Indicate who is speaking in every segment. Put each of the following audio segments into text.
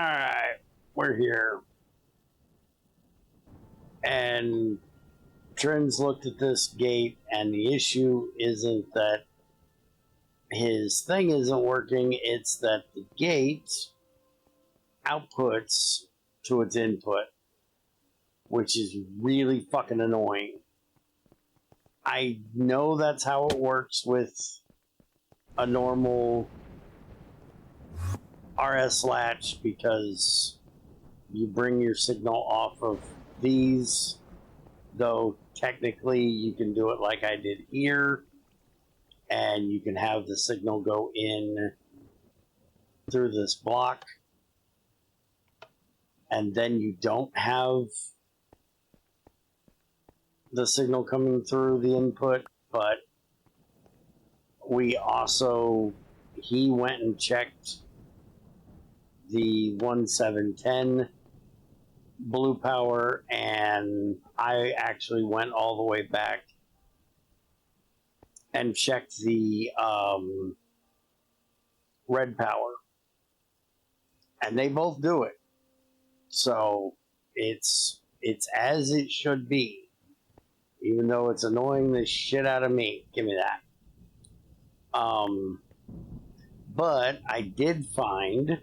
Speaker 1: Alright, we're here. And Trins looked at this gate, and the issue isn't that his thing isn't working, it's that the gate outputs to its input, which is really fucking annoying. I know that's how it works with a normal RS latch because you bring your signal off of these, though technically you can do it like I did here, and you can have the signal go in through this block, and then you don't have the signal coming through the input. But we also, he went and checked the 1710 blue power, and I actually went all the way back and checked the red power, and they both do it. So it's as it should be, even though it's annoying the shit out of me. Give me that. But I did find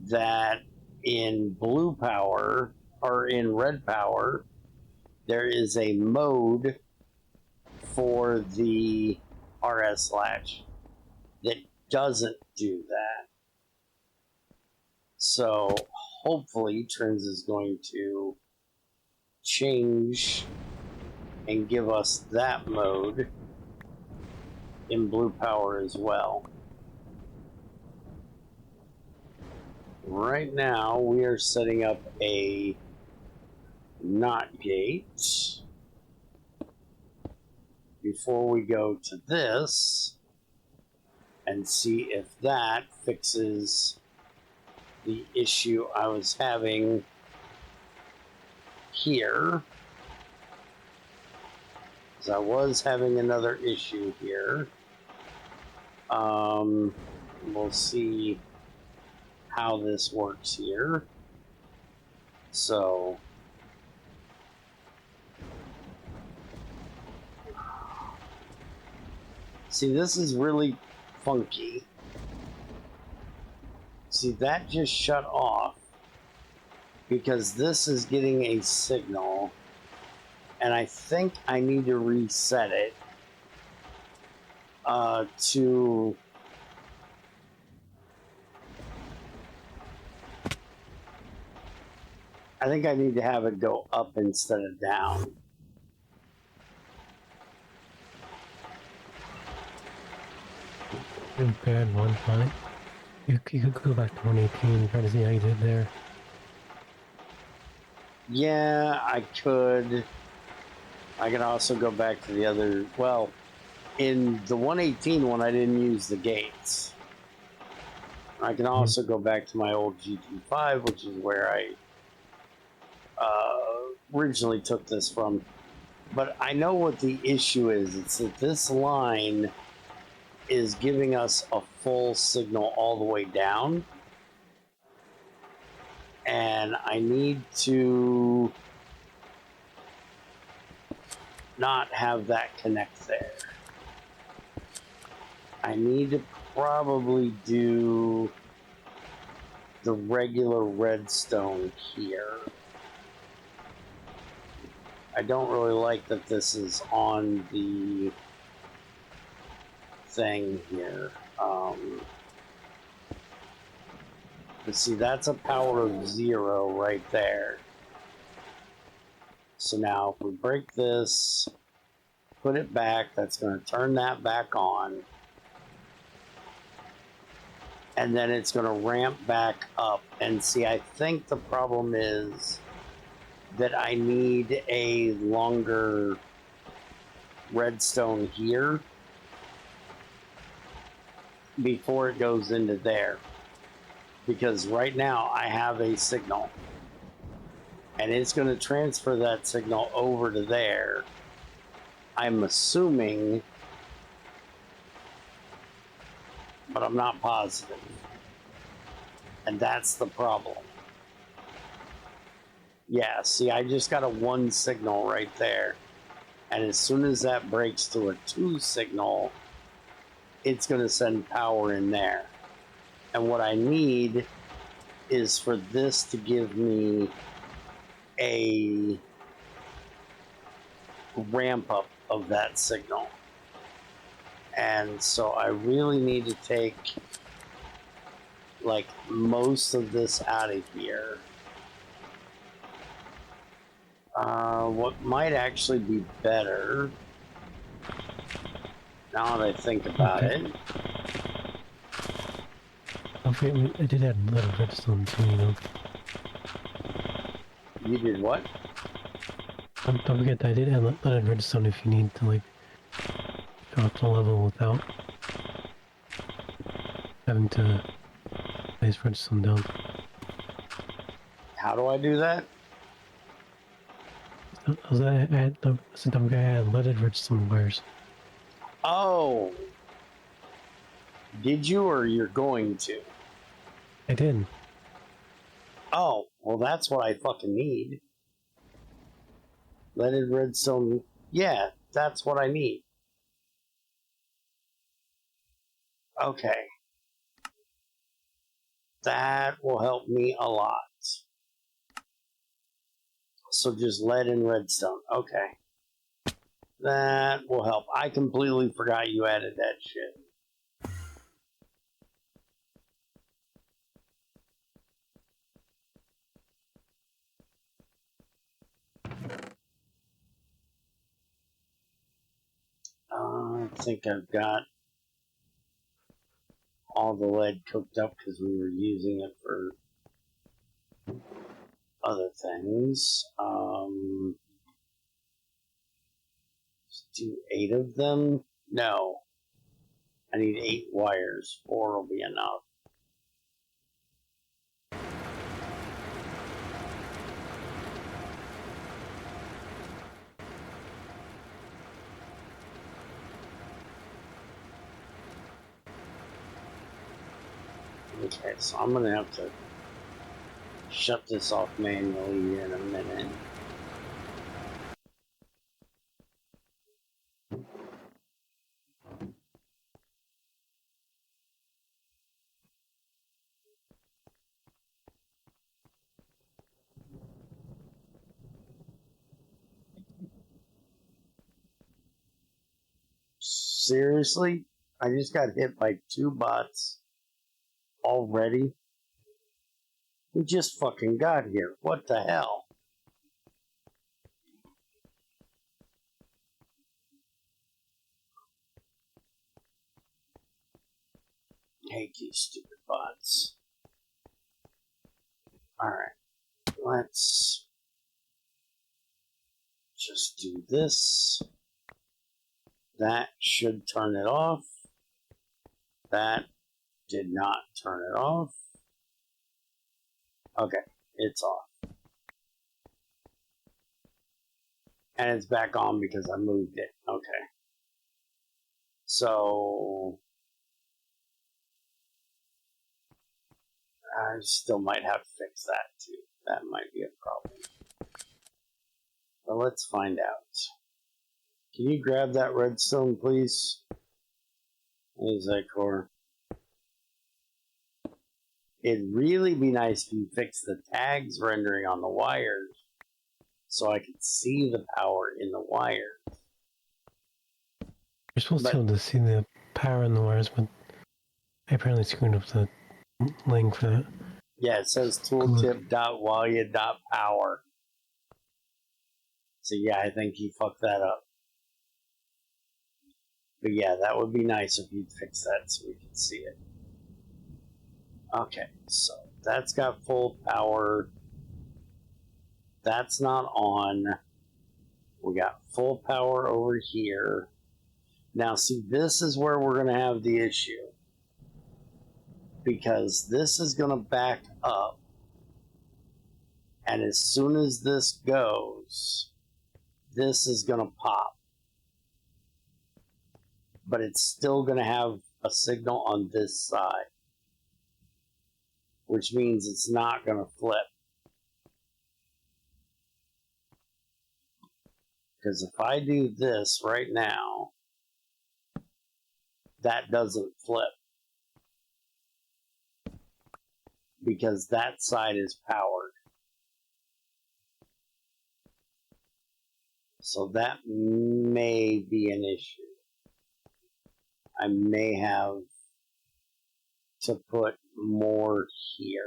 Speaker 1: that in blue power, or in red power, there is a mode for the RS latch that doesn't do that. So hopefully Trins is going to change and give us that mode in blue power as well. Right now we are setting up a NOT gate before we go to this and see if that fixes the issue I was having here. Because I was having another issue here. We'll see how this works here. So see, this is really funky. See, that just shut off because this is getting a signal, and I think I need to reset it to I think I need to have it go up instead of down.
Speaker 2: Bad one time. You could go back to 118 and try to see how you did there.
Speaker 1: Yeah, I could. I can also go back to the other. Well, in the 118 one, I didn't use the gates. I can also go back to my old GT5, which is where I originally took this from. But I know what the issue is. It's that this line is giving us a full signal all the way down, and I need to not have that connect there. I need to probably do the regular redstone here. I don't really like that this is on the thing here. But see, that's a power of 0 right there. So now if we break this, put it back, that's going to turn that back on. And then it's going to ramp back up. And see, I think the problem is that I need a longer redstone here before it goes into there. Because right now I have a signal, and it's going to transfer that signal over to there. I'm assuming, but I'm not positive. And that's the problem. Yeah, see, I just got a 1 signal right there. And as soon as that breaks to a 2 signal, it's going to send power in there. And what I need is for this to give me a ramp up of that signal. And so I really need to take like most of this out of here. What might actually be better, now that I think about it.
Speaker 2: Don't forget, I did add a little redstone too, you know.
Speaker 1: You did what?
Speaker 2: Don't forget that I did add a little redstone if you need to, like, drop the level without having to place redstone down.
Speaker 1: How do I do that?
Speaker 2: I had leaded redstone wires.
Speaker 1: Oh, did you, or you're going to?
Speaker 2: I did.
Speaker 1: Oh, well, that's what I fucking need. Leaded redstone. Yeah, that's what I need. Okay. That will help me a lot. So just lead and redstone. Okay. That will help. I completely forgot you added that shit. I think I've got all the lead cooked up because we were using it for other things. Do 8 of them? No. I need 8 wires. 4 will be enough. Okay, so I'm going to have to shut this off manually here in a minute. Seriously? I just got hit by 2 bots already? We just fucking got here. What the hell? I hate these stupid bots. Alright, let's just do this. That should turn it off. That did not turn it off. Okay, it's off. And it's back on because I moved it. Okay. So I still might have to fix that too. That might be a problem. But let's find out. Can you grab that redstone, please? Is that core? It'd really be nice if you fix the tags rendering on the wires so I could see the power in the wires.
Speaker 2: You're supposed to be able to see the power in the wires, but I apparently screwed up the link for that.
Speaker 1: Yeah, it says tooltip.walia.power. So yeah, I think you fucked that up. But yeah, that would be nice if you'd fix that so we could see it. Okay, so that's got full power. That's not on. We got full power over here. Now, see, this is where we're going to have the issue. Because this is going to back up. And as soon as this goes, this is going to pop. But it's still going to have a signal on this side. which means it's not going to flip. Because if I do this right now, that doesn't flip. Because that side is powered. So that may be an issue. I may have to put more here.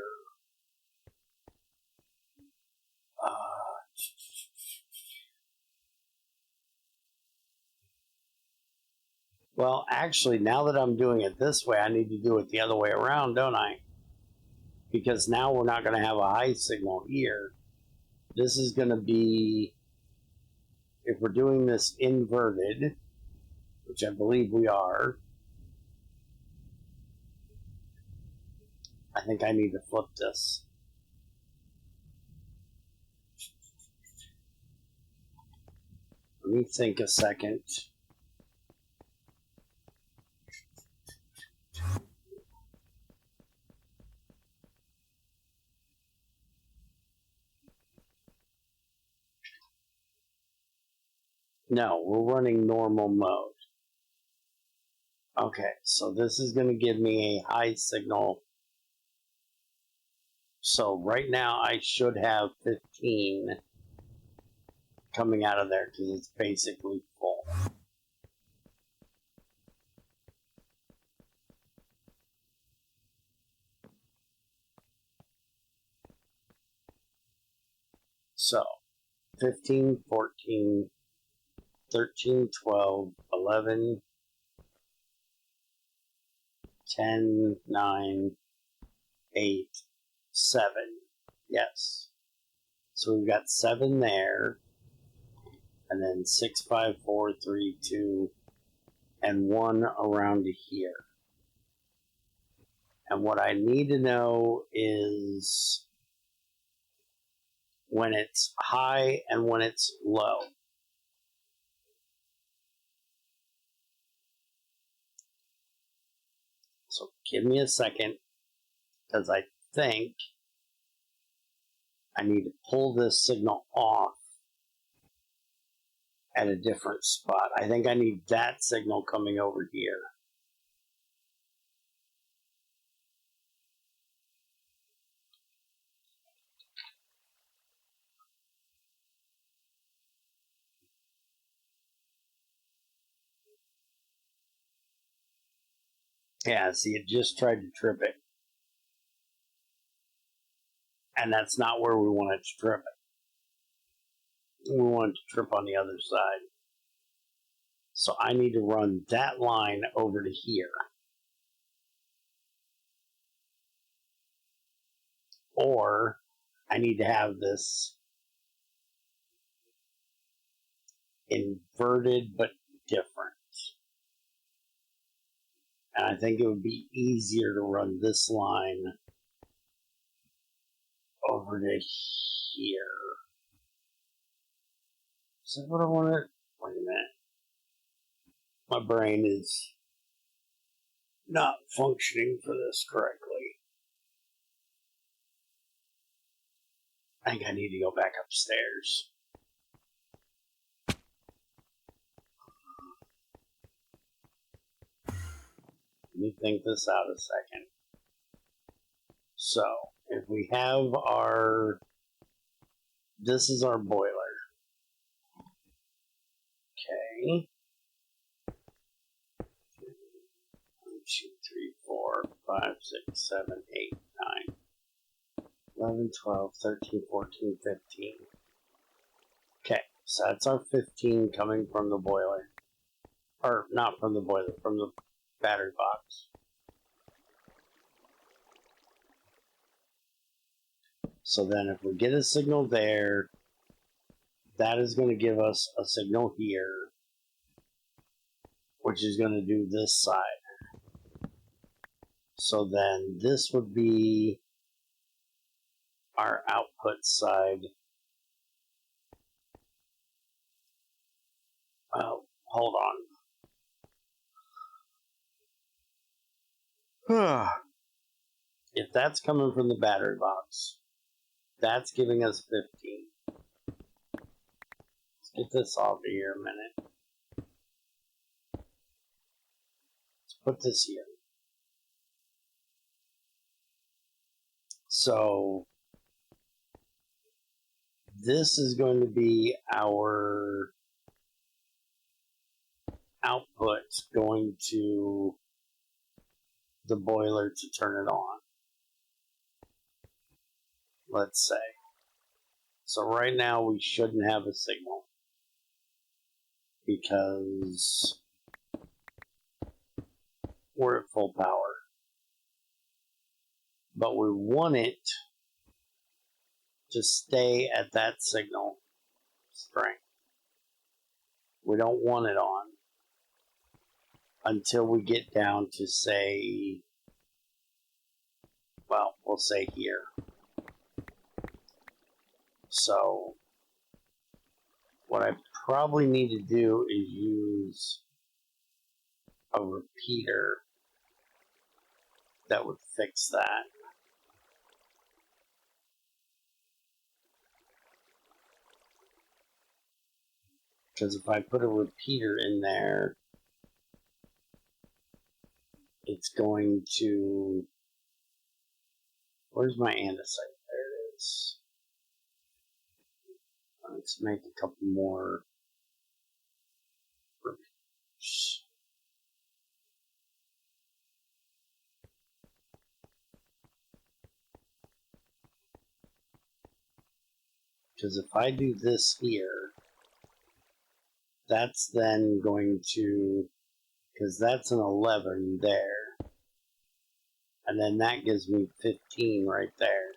Speaker 1: Well, actually, now that I'm doing it this way, I need to do it the other way around, don't I? Because now we're not going to have a high signal here. This is going to be, if we're doing this inverted, which I believe we are, I think I need to flip this. Let me think a second. No, we're running normal mode. Okay, so this is going to give me a high signal. So right now I should have 15 coming out of there because it's basically full. So 15, 14, 13, 12, 11, 10, 9, 8, 7. Yes. So we've got 7 there. And then 6, 5, 4, 3, 2, and 1 around here. And what I need to know is when it's high and when it's low. So give me a second, because I think I need to pull this signal off at a different spot. I think I need that signal coming over here. Yeah, see, it just tried to trip it. And that's not where we want it to trip it. We want it to trip on the other side. So I need to run that line over to here. Or I need to have this inverted but different. And I think it would be easier to run this line over to here. Is that what I want to... Wait a minute. My brain is not functioning for this correctly. I think I need to go back upstairs. Let me think this out a second. So, if we have our... This is our boiler. Okay. 1, 2, 3, 4, 5, 6, 7, 8, 9, 11, 12, 13, 14, 15. Okay, so that's our 15 coming from the boiler. Or, not from the boiler, from the battery box. So then if we get a signal there, that is going to give us a signal here, which is going to do this side. So then this would be our output side. Oh, hold on. if that's coming from the battery box, that's giving us 15. Let's get this off of here a minute. Let's put this here. So this is going to be our output going to the boiler to turn it on. Let's say. So right now we shouldn't have a signal because we're at full power. But we want it to stay at that signal strength. We don't want it on until we get down to, say, well, we'll say here. So what I probably need to do is use a repeater that would fix that. Because if I put a repeater in there, it's going to... Where's my andesite? There it is. Let's make a couple more repeaters. Because if I do this here, that's then going to... Because that's an 11 there. And then that gives me 15 right there.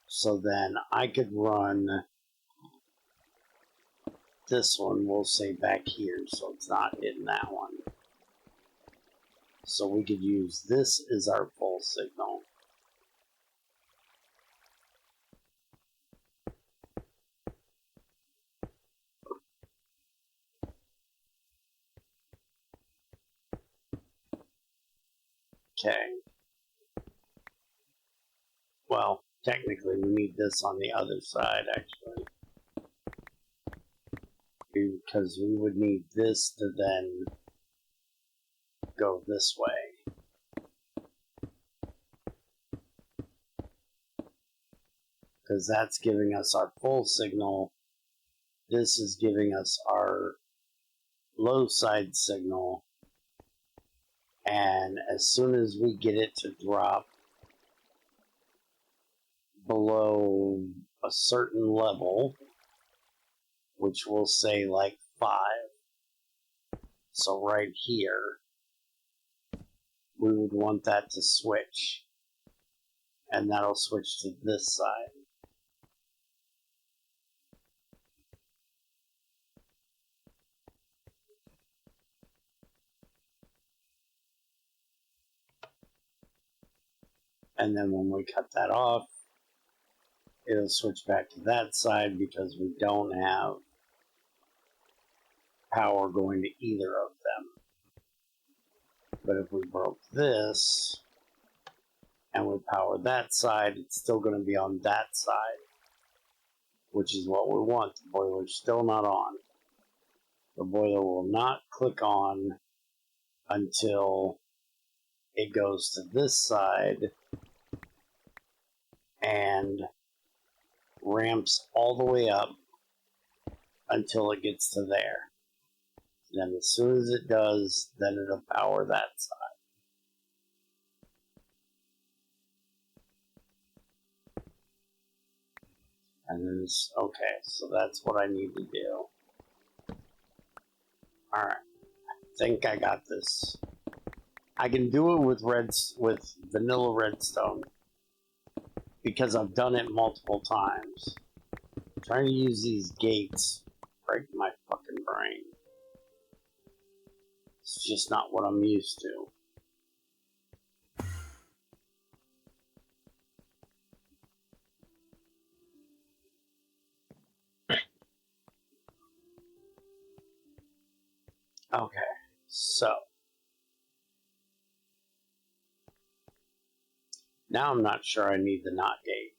Speaker 1: So then I could run this one, we'll say back here, so it's not hitting that one. So we could use this as our full signal. Okay. Well, technically we need this on the other side, actually. Because we would need this to then go this way. Because that's giving us our full signal. This is giving us our low side signal. And as soon as we get it to drop below a certain level, which we'll say like 5, so right here, we would want that to switch, and that'll switch to this side. And then when we cut that off, it'll switch back to that side because we don't have power going to either of them. But if we broke this and we power that side, it's still going to be on that side, which is what we want. The boiler's still not on. The boiler will not click on until it goes to this side and ramps all the way up until it gets to there. Then as soon as it does, then it'll power that side. And then it's, okay, so that's what I need to do. Alright, I think I got this. I can do it with vanilla redstone because I've done it multiple times. I'm trying to use these gates break my fucking brain. It's just not what I'm used to. Okay, so Now I'm not sure I need the NOT gate.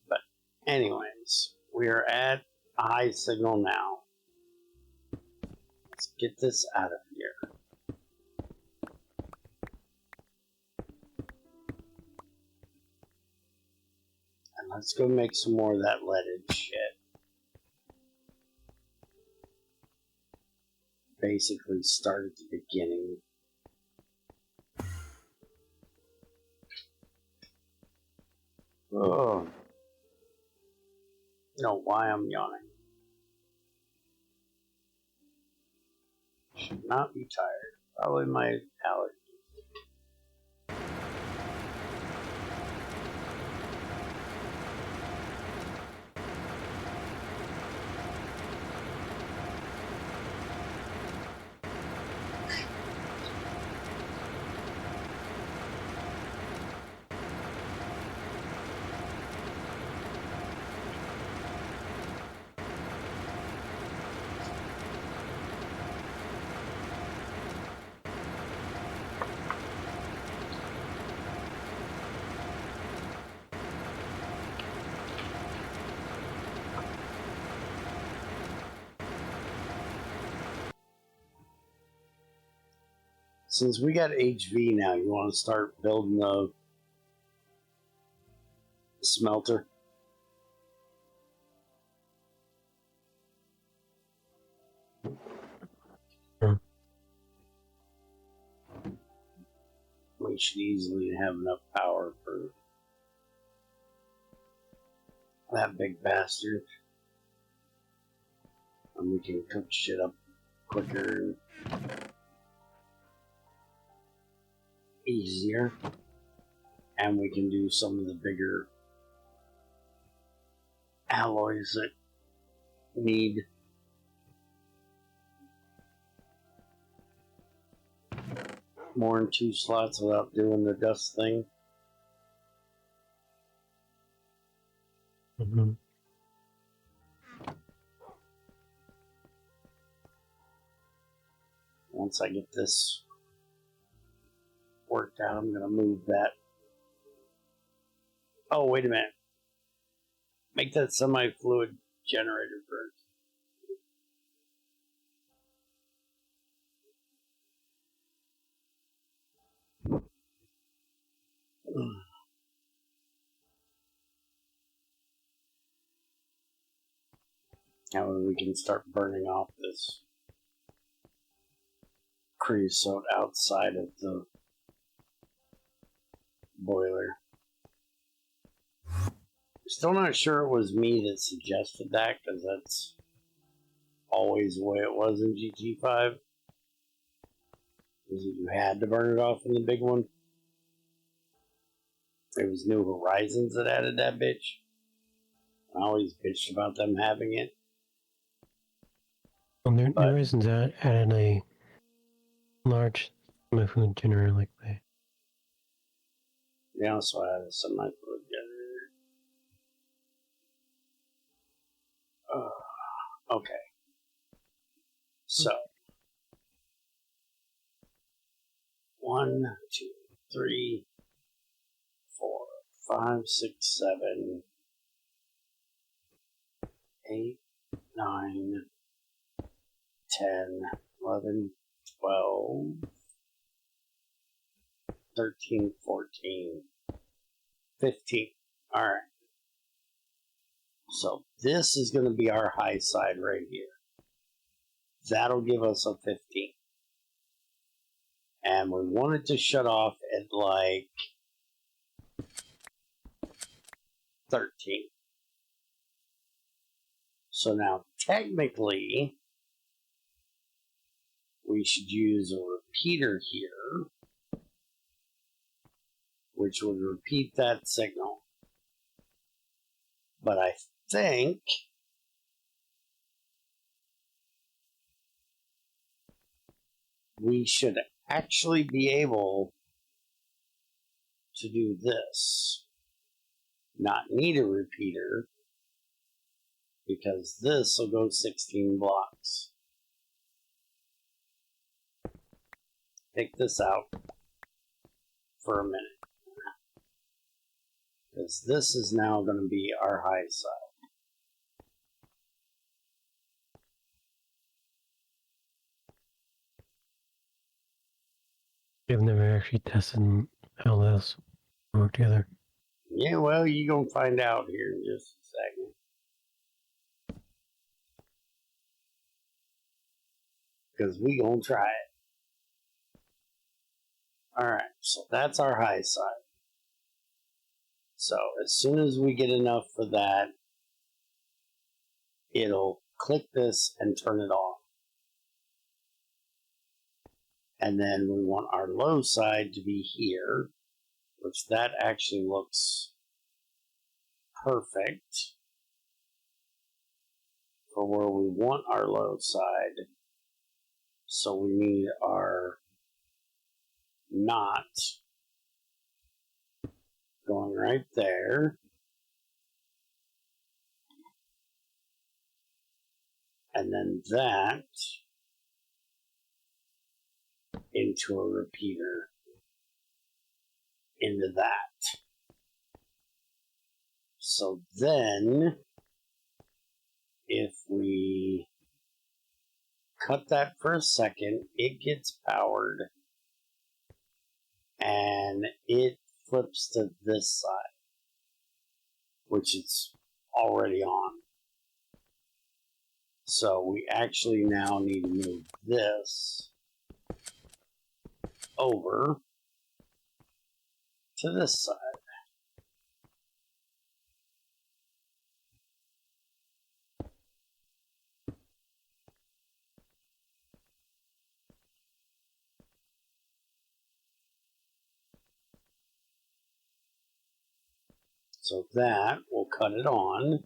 Speaker 1: But anyways, we are at a high signal now. Let's get this out of here. And let's go make some more of that leaded shit. Basically start at the beginning. Oh. No, why I'm yawning. Should not be tired. Probably my allergies. Since we got HV now, you want to start building the smelter?
Speaker 2: Sure.
Speaker 1: We should easily have enough power for that big bastard. And we can cook shit up quicker and easier. And we can do some of the bigger alloys that need more than 2 slots without doing the dust thing.
Speaker 2: Mm-hmm.
Speaker 1: Once I get this worked out, I'm going to move that. Oh, wait a minute. Make that semi-fluid generator first. Now we can start burning off this creosote outside of the boiler. Still not sure it was me that suggested that, because that's always the way it was in GT5. Is that you had to burn it off in the big one. It was New Horizons that added that bitch. I always bitched about them having it.
Speaker 2: Well, New Horizons added a large semi-fluid generator like that.
Speaker 1: They also had a semi-fluid generator. Okay. So 1, 2, 3, 4, 5, 6, 7, 8, 9, 10, 11, 12, 13, 14, 15. Alright. So this is going to be our high side right here. That'll give us a 15. And we want it to shut off at like 13. So now technically we should use a repeater here, which would repeat that signal. But I think we should actually be able to do this. Not need a repeater, because this will go 16 blocks. Take this out. for a minute. Because this is now going to be our high side.
Speaker 2: I've never actually tested how this work together.
Speaker 1: Yeah, well, you're going to find out here in just a second. Because we going to try it. Alright, so that's our high side. So as soon as we get enough for that, it'll click this and turn it on. And then we want our low side to be here, which that actually looks perfect for where we want our low side. So we need our knot going right there. And then that into a repeater into that. So then if we cut that for a second, it gets powered and it flips to this side, which it's already on. So we actually now need to move this over to this side. So that will cut it on.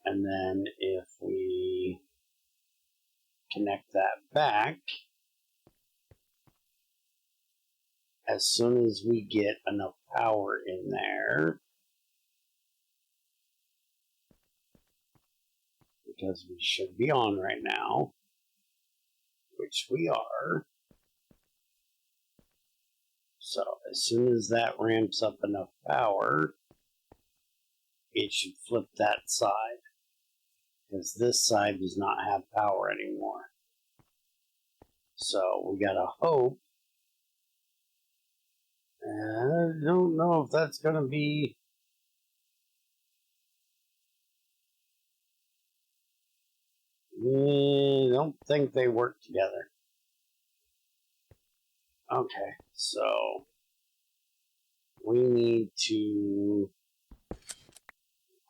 Speaker 1: And then if we connect that back, as soon as we get enough power in there, because we should be on right now, which we are. So as soon as that ramps up enough power, it should flip that side, because this side does not have power anymore. So we gotta hope. And I don't know if that's gonna be. I don't think they work together. Okay, so we need to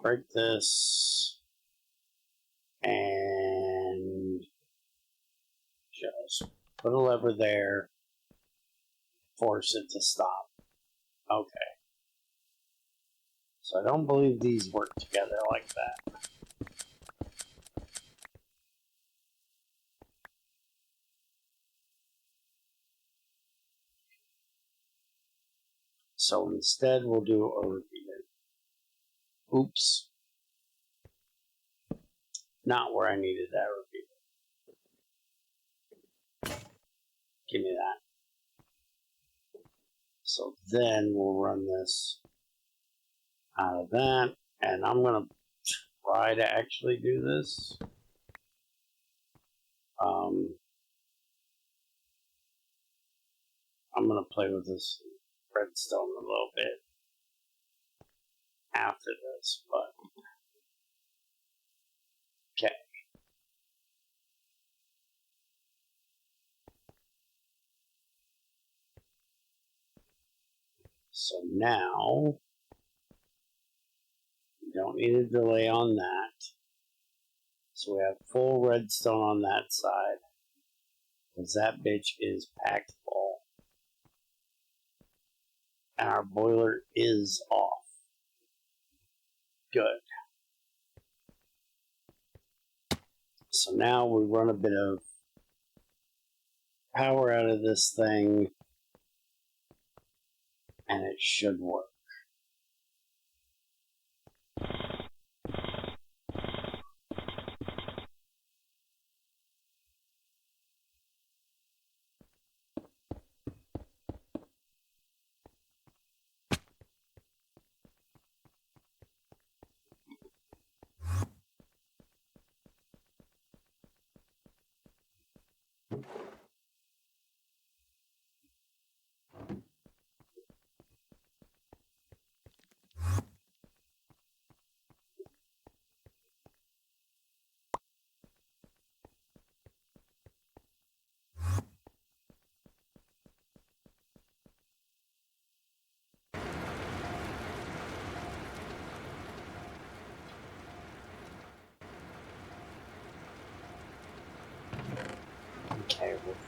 Speaker 1: break this and just put a lever there, force it to stop. Okay. So I don't believe these work together like that. So instead we'll do a repeater. Oops. Not where I needed that repeater. Give me that. So then we'll run this out of that. And I'm going to try to actually do this. I'm going to play with this redstone a little bit after this, but okay. So now we don't need a delay on that. So we have full redstone on that side, because that bitch is packed full. And our boiler is off. Good. So now we run a bit of power out of this thing, and it should work.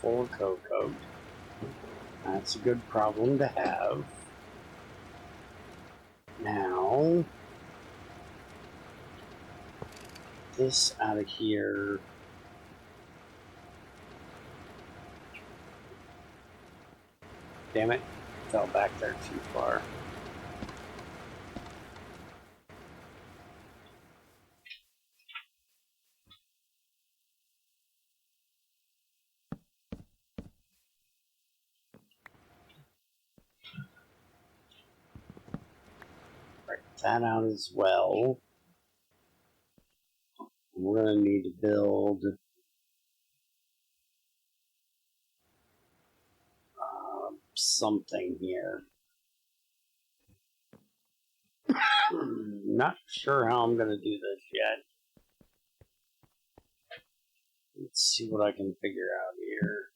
Speaker 1: full of cocoa. That's a good problem to have. Now, this out of here. Damn it, fell back there too far. Break that out as well. We're going to need to build something here. Not sure how I'm going to do this yet. Let's see what I can figure out here.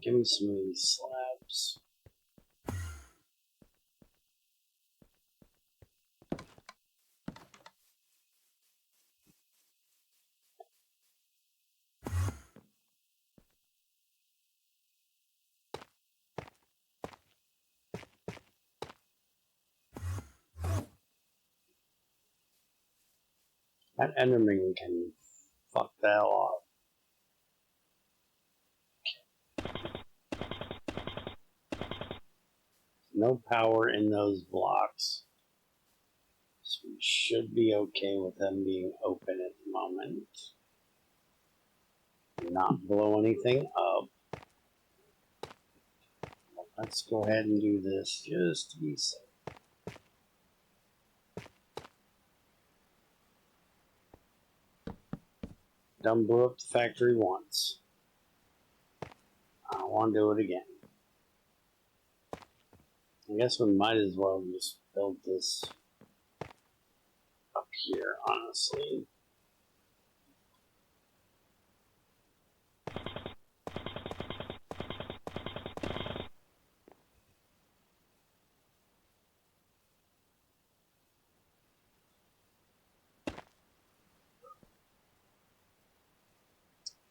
Speaker 1: Give me some of these slabs. That Enderman can fuck the hell off. No power in those blocks. So we should be okay with them being open at the moment. Not blow anything up. Let's go ahead and do this just to be safe. Done blew up the factory once. I don't want to do it again. I guess we might as well just build this up here, honestly.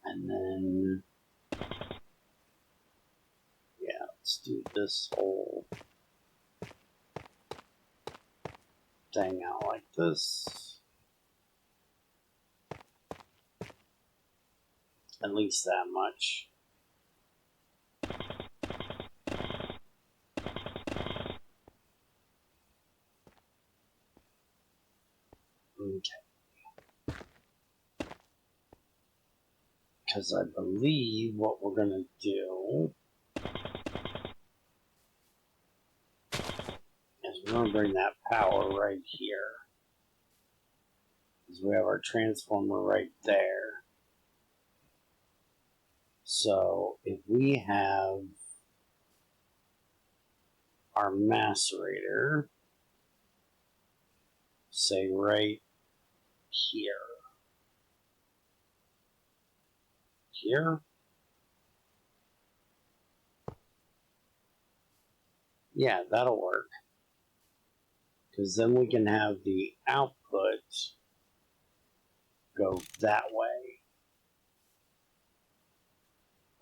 Speaker 1: And then, yeah, let's do this whole thing out like this. At least that much. Okay. Because I believe what we're going to do is we're going to bring that power right here. Because we have our transformer right there. So if we have our macerator, say right here. Here? Yeah, that'll work. Because then we can have the output go that way.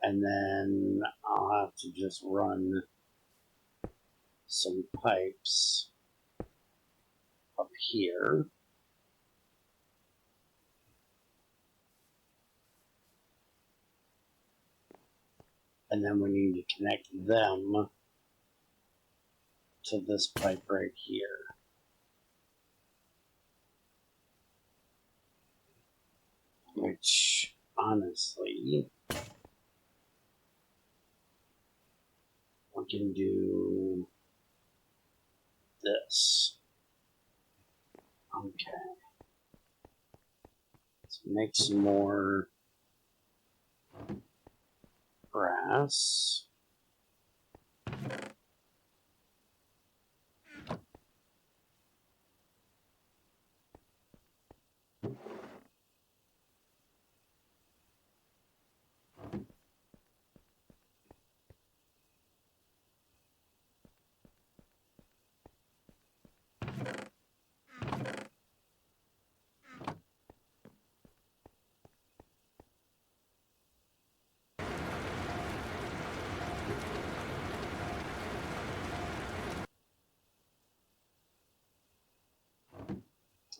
Speaker 1: And then I'll have to just run some pipes up here. And then we need to connect them to this pipe right here. Which, honestly, we can do this. Okay. Let's make some more grass.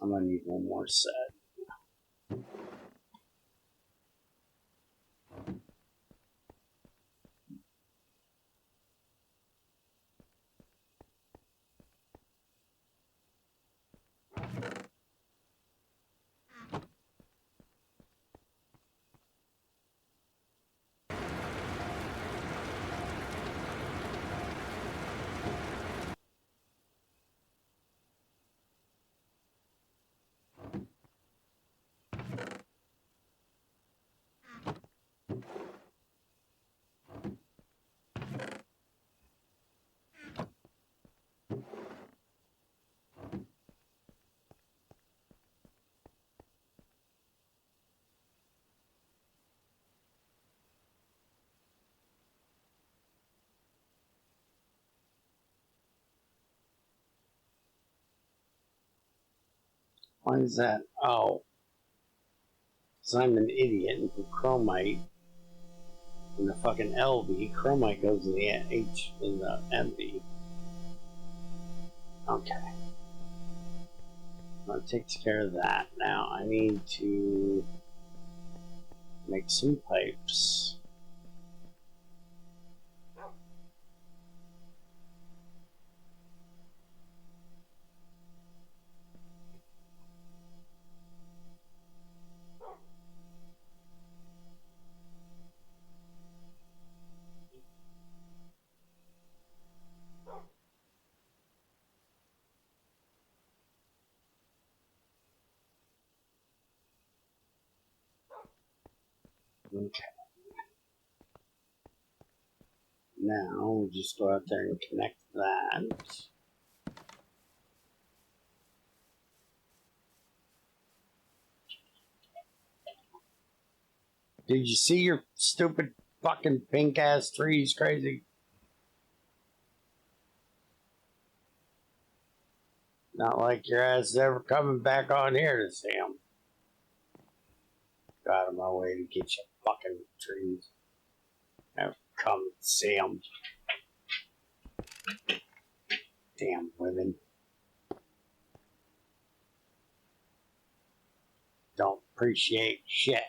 Speaker 1: I'm gonna need one more set. Why is that? Oh, because I'm an idiot and put chromite in the fucking LV. Chromite goes in the H in the MV. Okay. That takes care of that. Now I need to make some pipes. Okay. Now we'll just go out there and connect that. Did you see your stupid fucking pink ass trees, crazy? Not like your ass is ever coming back on here to see them. Got out of my way to get your fucking trees. Have come see them. Damn women. Don't appreciate shit.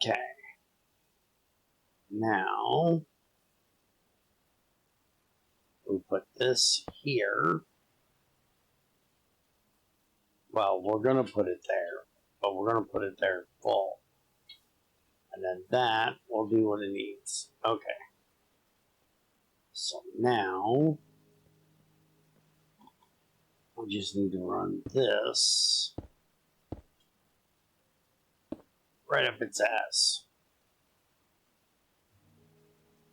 Speaker 1: Okay. Now, we put this here. Well, we're going to put it there, but we're going to put it there full. And then that will do what it needs. Okay. So now, we just need to run this right up its ass.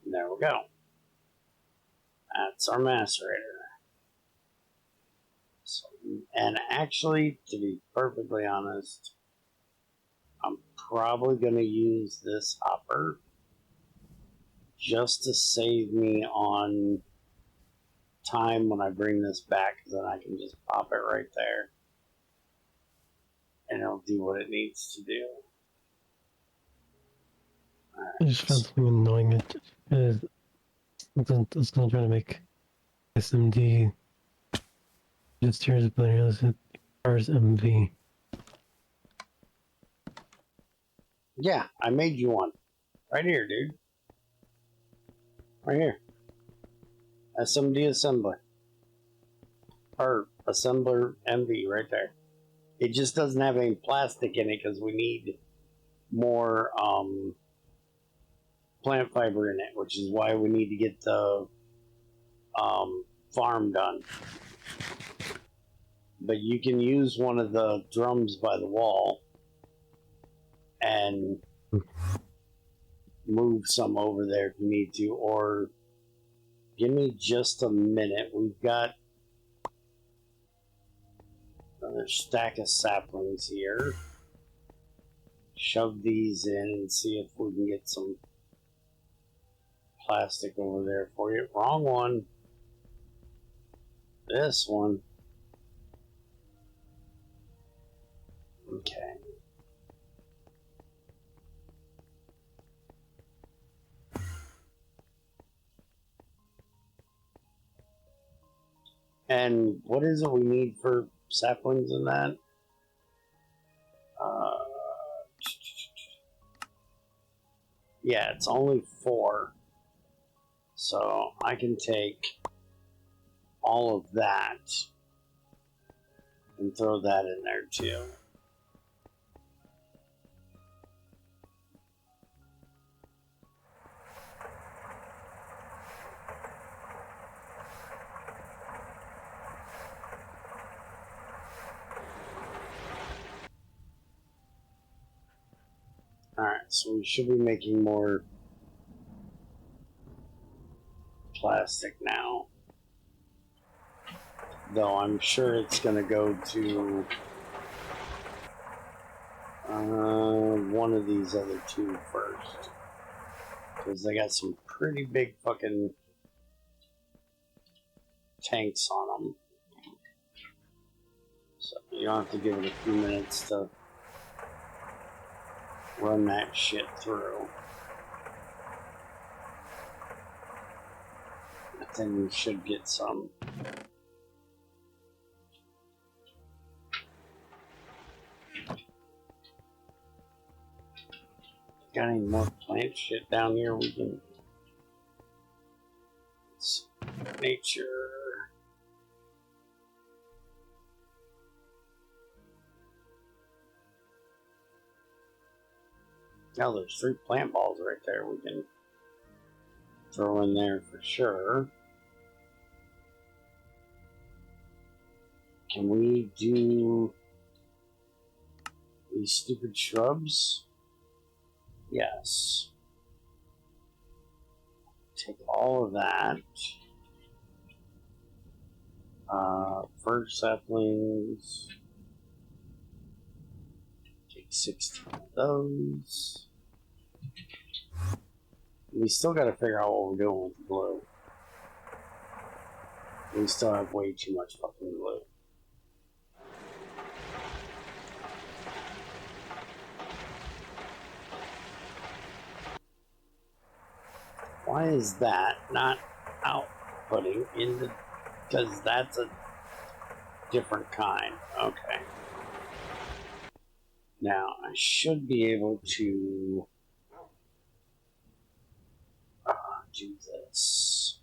Speaker 1: And there we go. That's our macerator. So, and actually, to be perfectly honest, I'm probably going to use this hopper just to save me on time when I bring this back, because then I can just pop it right there and it'll do what it needs to do.
Speaker 2: I just found something annoying. It's gonna try to make SMD just here's but it requires MV.
Speaker 1: Yeah, I made you one. Right here, dude. Right here. SMD assembler. Or assembler MV right there. It just doesn't have any plastic in it because we need more plant fiber in it, which is why we need to get the farm done. But you can use one of the drums by the wall and move some over there if you need to, or give me just a minute. We've got another stack of saplings here. Shove these in and see if we can get some plastic over there for you. Wrong one. This one. Okay. And what is it we need for saplings in that? Yeah, it's only 4. So I can take all of that and throw that in there too. Alright, so we should be making more plastic now. Though I'm sure it's going to go to one of these other 2 first. Because they got some pretty big fucking tanks on them. So you don't have to give it a few minutes to run that shit through. But then you should get some. Got any more plant shit down here we can... It's nature. Now there's 3 plant balls right there we can throw in there for sure. Can we do these stupid shrubs? Yes. Take all of that. Fir saplings. Take 16 of those. We still got to figure out what we're doing with the glue. We still have way too much fucking glue. Why is that not outputting in the... Because that's a different kind. Okay. Now, I should be able to do this.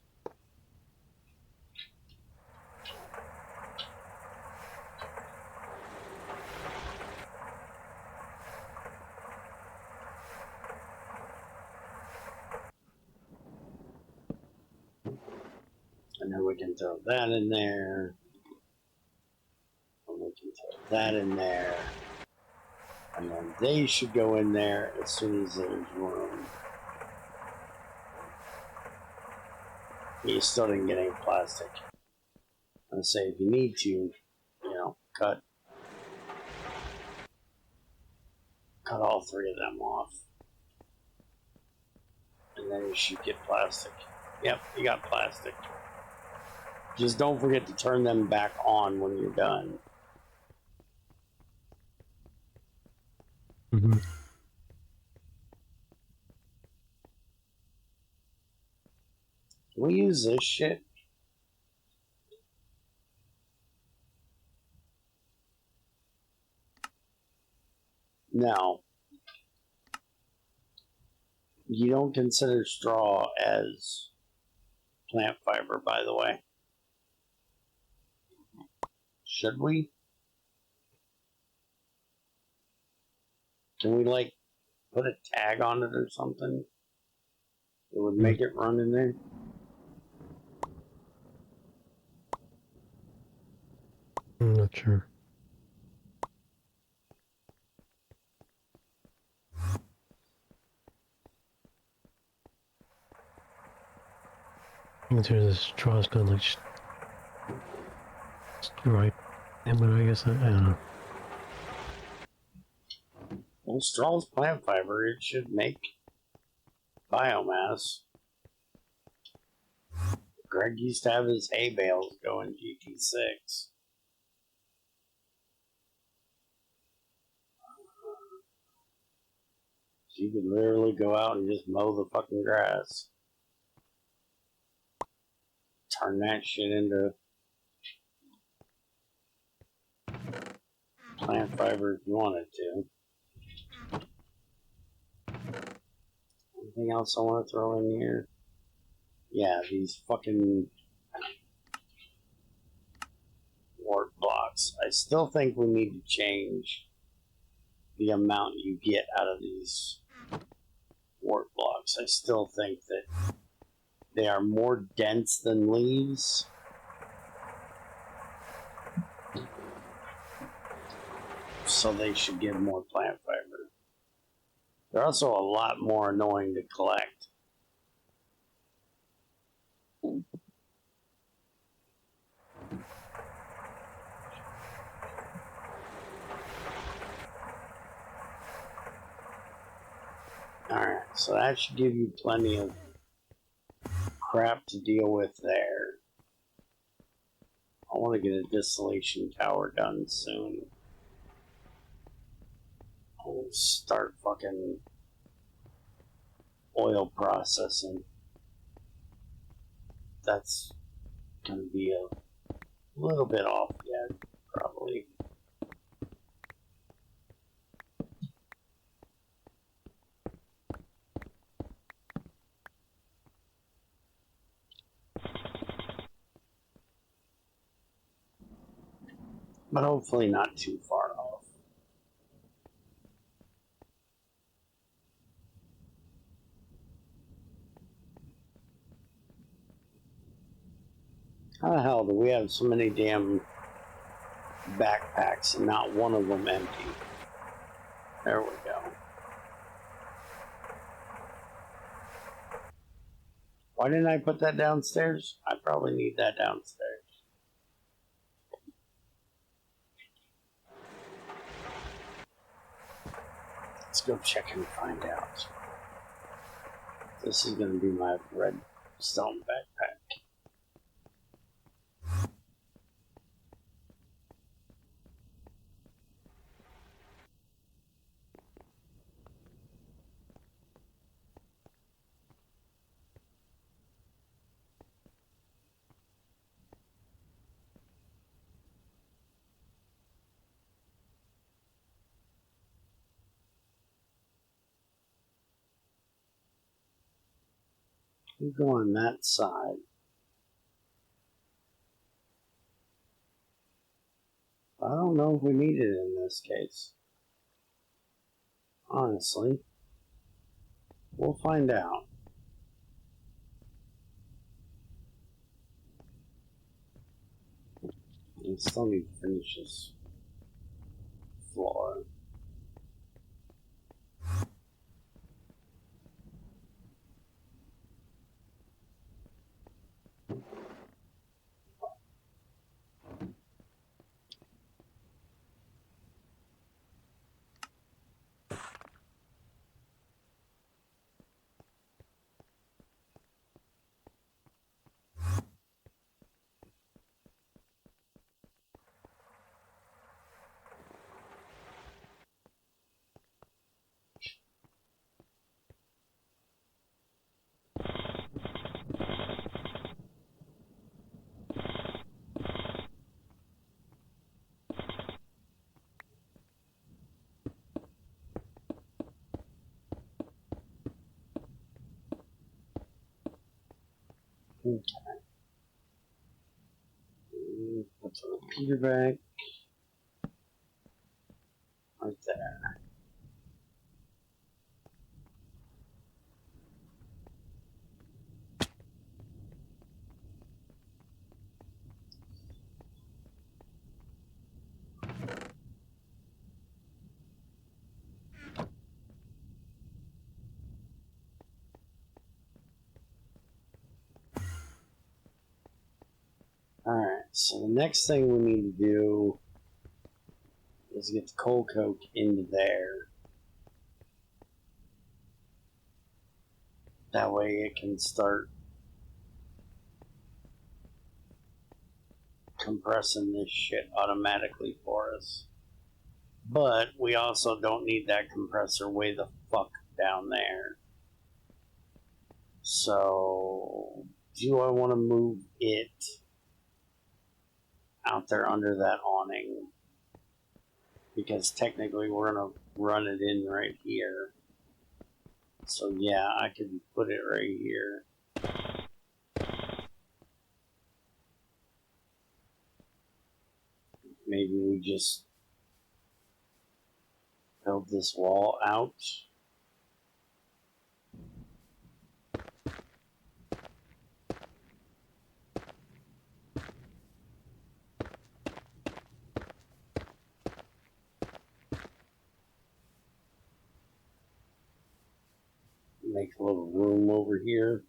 Speaker 1: And then we can throw that in there. And we can throw that in there. And then they should go in there as soon as there's room. You still didn't get any plastic. I'd say if you need to, you know, cut all 3 of them off. And then you should get plastic. Yep, you got plastic. Just don't forget to turn them back on when you're done.
Speaker 2: Mm-hmm.
Speaker 1: Can we use this shit? No. You don't consider straw as plant fiber, by the way. Should we? Can we, like, put a tag on it or something that would make it run in there?
Speaker 2: I'm not sure. I think there's a straw's gonna like right, but I guess I don't know.
Speaker 1: Well, straw's plant fiber. It should make biomass. Greg used to have his hay bales go in GT6. You could literally go out and just mow the fucking grass. Turn that shit into plant fiber if you wanted to. Anything else I want to throw in here? Yeah, these fucking wart blocks. I still think we need to change the amount you get out of these wart blocks. I still think that they are more dense than leaves. So they should give more plant fiber. They're also a lot more annoying to collect. Alright, so that should give you plenty of crap to deal with there. I want to get a distillation tower done soon. I'll start fucking oil processing. That's gonna be a little bit off yet, probably. But hopefully not too far off. How the hell do we have so many damn backpacks and not one of them empty? There we go. Why didn't I put that downstairs? I probably need that downstairs. Let's go check and find out. This is going to be my redstone backpack. We go on that side. I don't know if we need it in this case. Honestly. We'll find out. I still need to finish this floor. Okay. Put the repeater back. Right there. Alright, so the next thing we need to do is get the coal coke into there. That way it can start compressing this shit automatically for us. But we also don't need that compressor way the fuck down there. So, do I want to move it out there under that awning? because technically we're gonna run it in right here. So yeah, I could put it right here. Maybe we just build this wall out. Make a little room over here.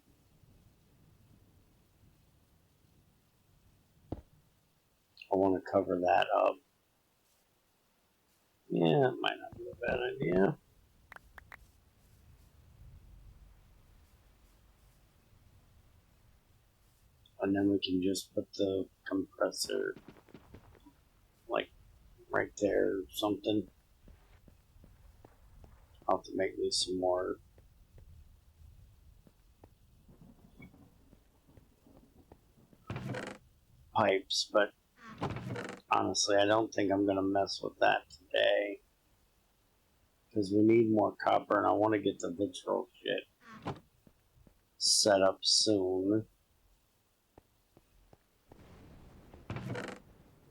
Speaker 1: I want to cover that up. Yeah, it might not be a bad idea. And then we can just put the compressor like right there or something. I'll have to make me some more pipes, but honestly, I don't think I'm gonna mess with that today because we need more copper, and I want to get the vitriol shit set up soon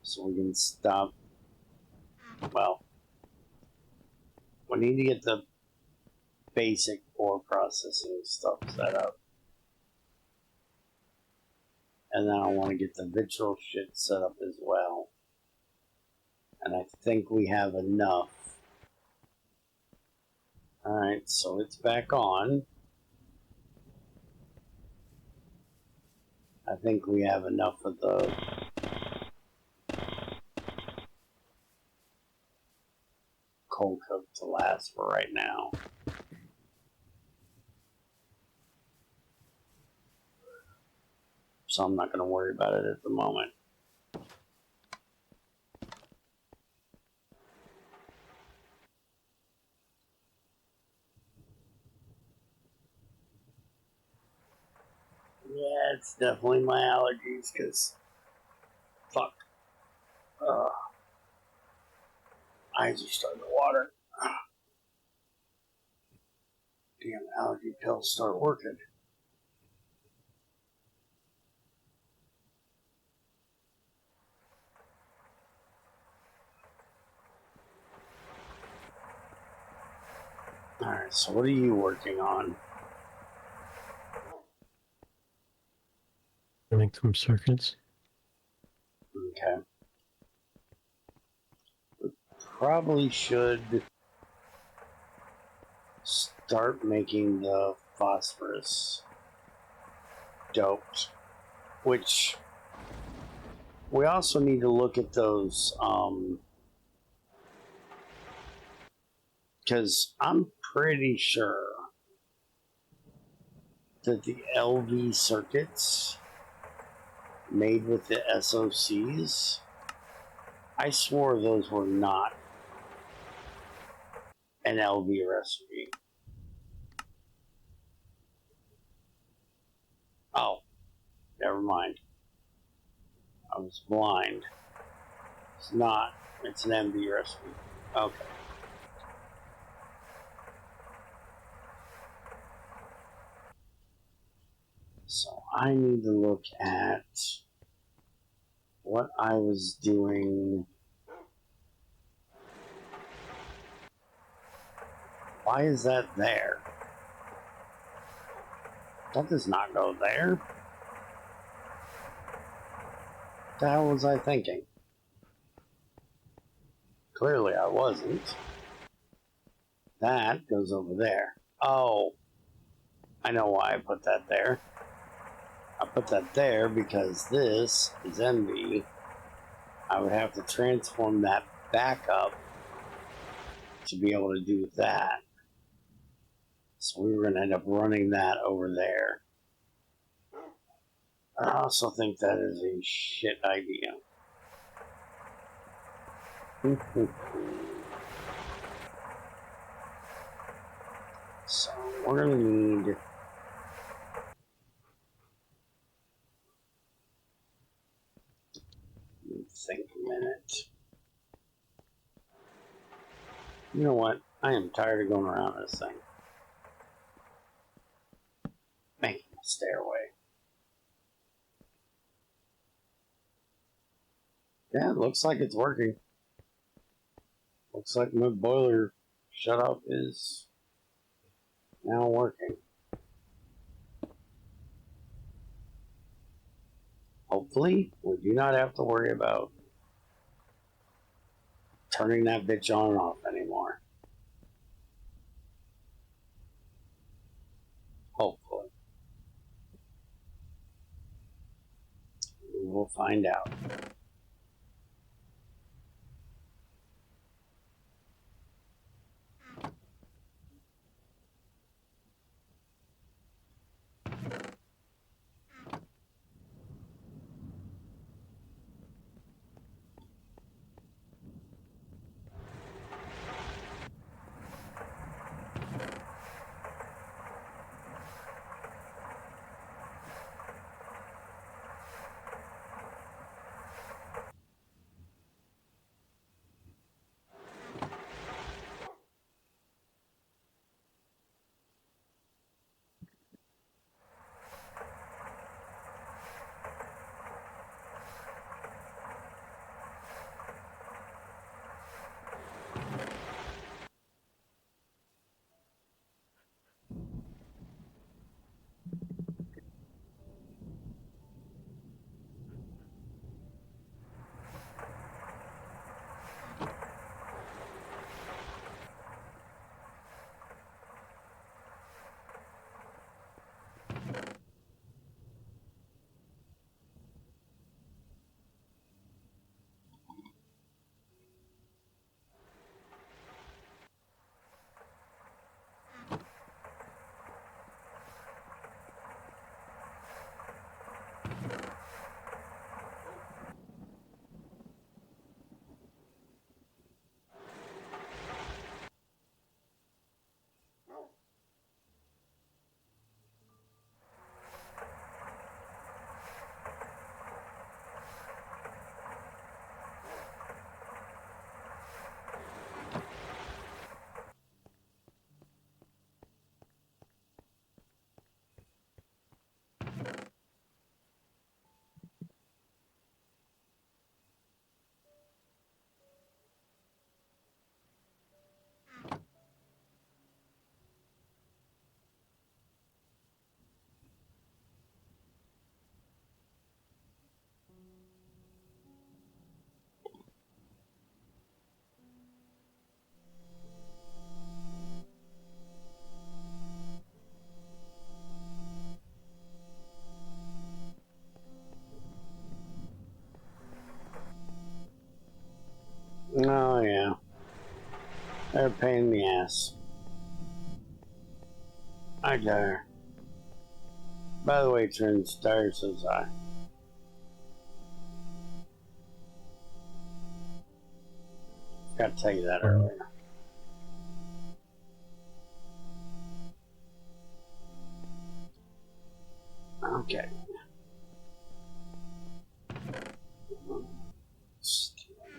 Speaker 1: so we can stop. Well, we need to get the basic ore processing stuff set up, and then I want to get the vitriol shit set up as well. And I think we have enough. Alright, so it's back on. I think we have enough of the coal coke to last for right now. So I'm not going to worry about it at the moment. Yeah, it's definitely my allergies, because fuck. Eyes are starting to water. Damn allergy pills start working. Alright, so what are you working on?
Speaker 2: Make some circuits.
Speaker 1: Okay. We probably should start making the phosphorus doped, which we also need to look at those, because I'm pretty sure that the LV circuits made with the SOCs, I swore those were not an LV recipe. Oh, never mind. I was blind. It's not. It's an MV recipe. Okay. So I need to look at what I was doing. Why is that there? That does not go there. What the hell was I thinking? Clearly I wasn't. That goes over there. Oh, I know why I put that there. I put that there because this is MV. I would have to transform that back up to be able to do that. So we were going to end up running that over there. I also think that is a shit idea. So we're going to need... Let me think a minute. You know what? I am tired of going around this thing. Making a stairway. Yeah, it looks like it's working. Looks like my boiler shutoff is now working. Hopefully, we do not have to worry about turning that bitch on and off anymore. Hopefully. We will find out. Oh, yeah. They're a pain in the ass. I dare. By the way, turns tired says I. Forgot to tell you that earlier. Okay.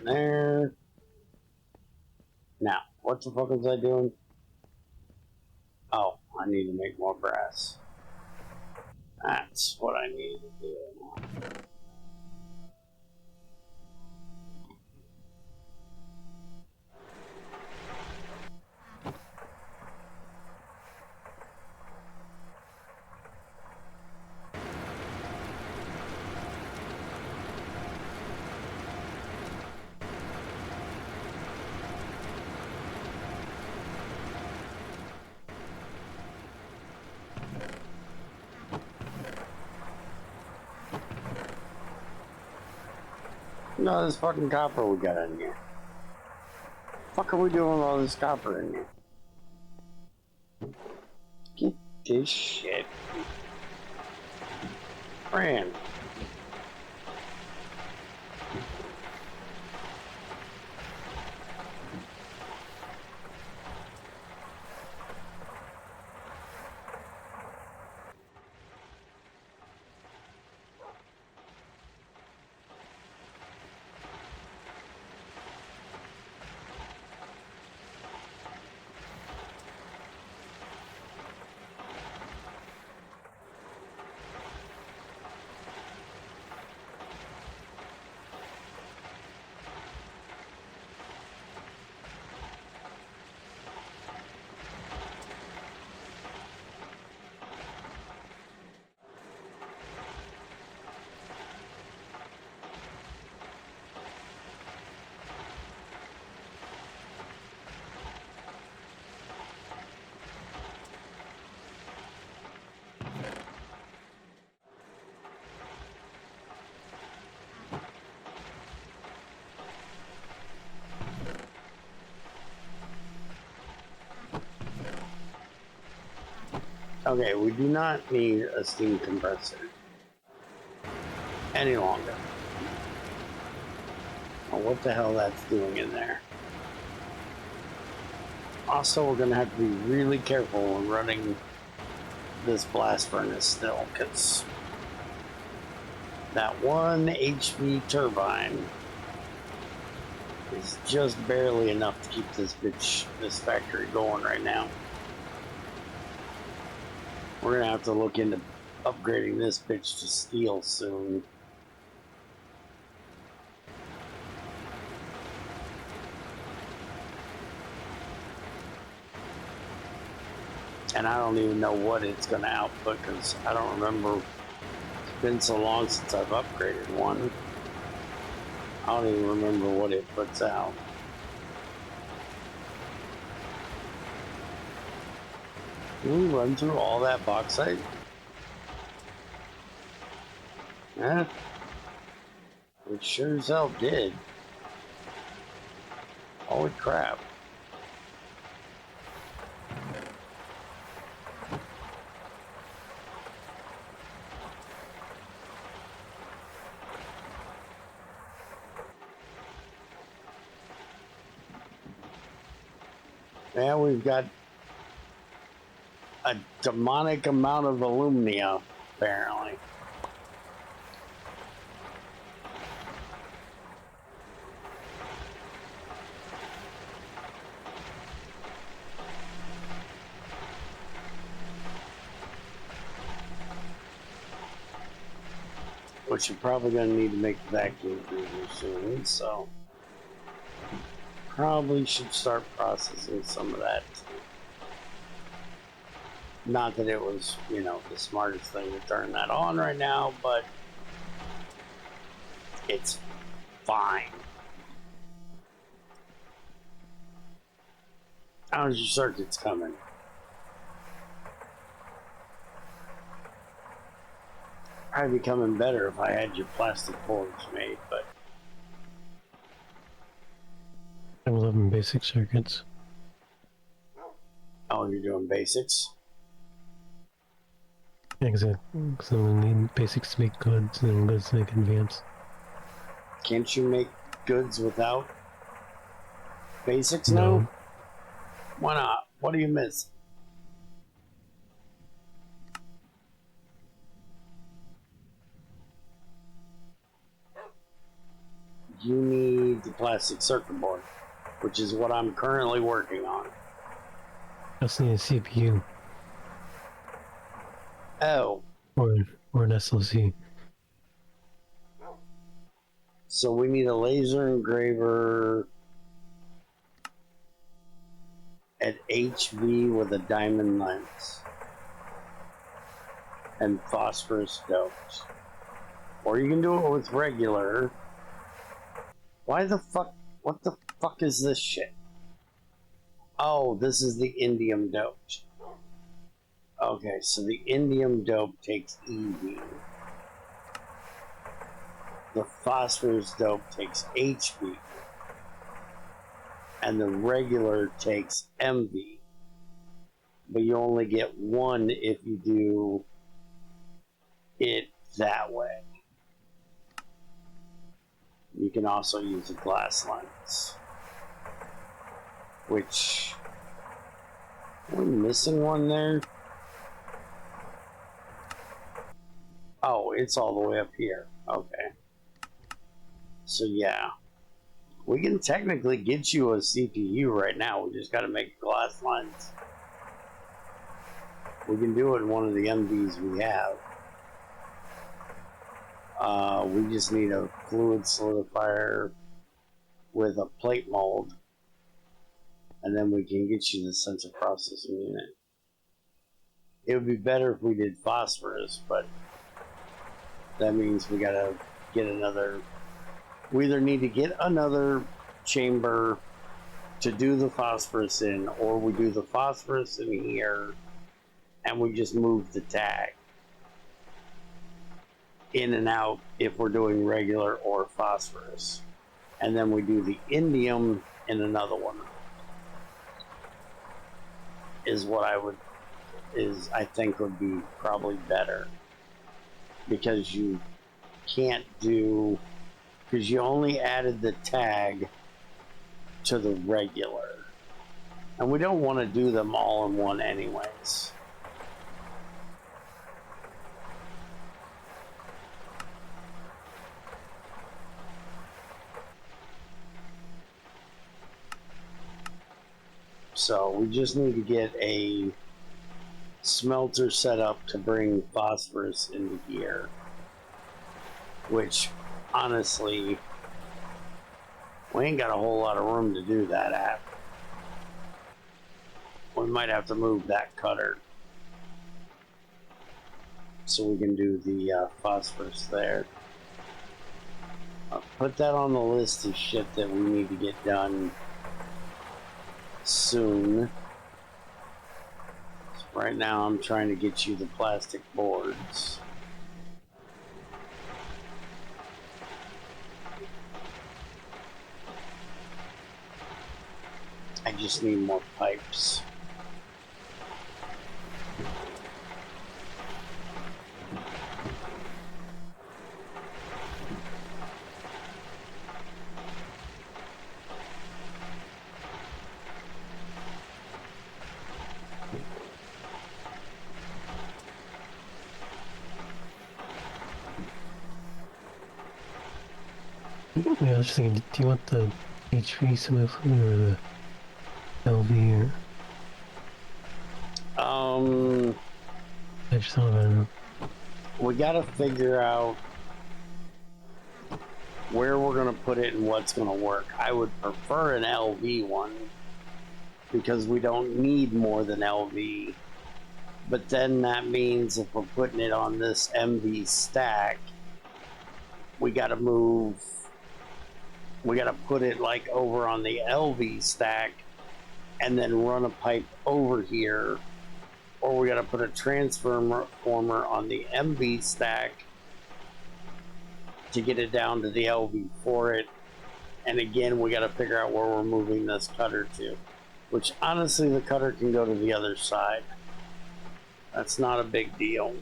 Speaker 1: There. Now, what the fuck was I doing? Oh, I need to make more brass. That's what I need to do. No, this fucking copper we got in here. Fuck are we doing with all this copper in here? Get this shit. Friend. Okay, we do not need a steam compressor any longer. Oh, what the hell that's doing in there? Also, we're gonna have to be really careful when running this blast furnace still, because that 1 HP turbine is just barely enough to keep this factory going right now. We're gonna have to look into upgrading this bitch to steel soon. And I don't even know what it's gonna output, because I don't remember. It's been so long since I've upgraded one. I don't even remember what it puts out. Did we run through all that bauxite? Yeah. It sure as hell did. Holy crap. Yeah, we've got a demonic amount of alumnia, apparently. Which you're probably going to need to make the vacuum cleaner soon, so probably should start processing some of that. Not that it was, you know, the smartest thing to turn that on right now, but it's fine. How's your circuits coming? Probably be coming better if I had your plastic boards made, but
Speaker 2: I'm 11 basic circuits.
Speaker 1: oh, you're doing basics?
Speaker 2: Exactly. So we need basics to make goods and goods to make advanced.
Speaker 1: Can't you make goods without basics
Speaker 2: No.
Speaker 1: now? Why not? What do you miss? You need the plastic circuit board, which is what I'm currently working on.
Speaker 2: I just need a CPU.
Speaker 1: Oh.
Speaker 2: Or an SLC.
Speaker 1: So we need a laser engraver at HV with a diamond lens and phosphorus dopes. Or you can do it with regular. Why the fuck? What the fuck is this shit? Oh, this is the indium dope. Okay, so the indium dope takes EV. The phosphorus dope takes HV. And the regular takes MV. But you only get one if you do it that way. You can also use a glass lens. Which... Are we missing one there? Oh, it's all the way up here. Okay. So yeah. We can technically get you a CPU right now. We just gotta make a glass lens. We can do it in one of the MVs we have. We just need a fluid solidifier with a plate mold. And then we can get you the sensor processing unit. It would be better if we did phosphorus, but that means we gotta get another... We either need to get another chamber to do the phosphorus in, or we do the phosphorus in here and we just move the tag in and out if we're doing regular or phosphorus. And then we do the indium in another one, is what I would is, I think, would be probably better, because you can't do, because you only added the tag to the regular, and we don't want to do them all in one anyways. So we just need to get a smelter set up to bring phosphorus into here, which honestly we ain't got a whole lot of room to do that at. We might have to move that cutter so we can do the phosphorus there. I'll put that on the list of shit that we need to get done soon. So right now I'm trying to get you the plastic boards. I just need more pipes.
Speaker 2: Yeah, I was just thinking, do you want the HV semi-fluid or the LV or... I just thought about it.
Speaker 1: We gotta figure out where we're gonna put it and what's gonna work. I would prefer an LV one because we don't need more than LV. But then that means if we're putting it on this MV stack, we gotta put it like over on the LV stack and then run a pipe over here, or we gotta put a transformer on the MV stack to get it down to the LV for it. And again, we gotta figure out where we're moving this cutter to, which honestly the cutter can go to the other side. That's not a big deal.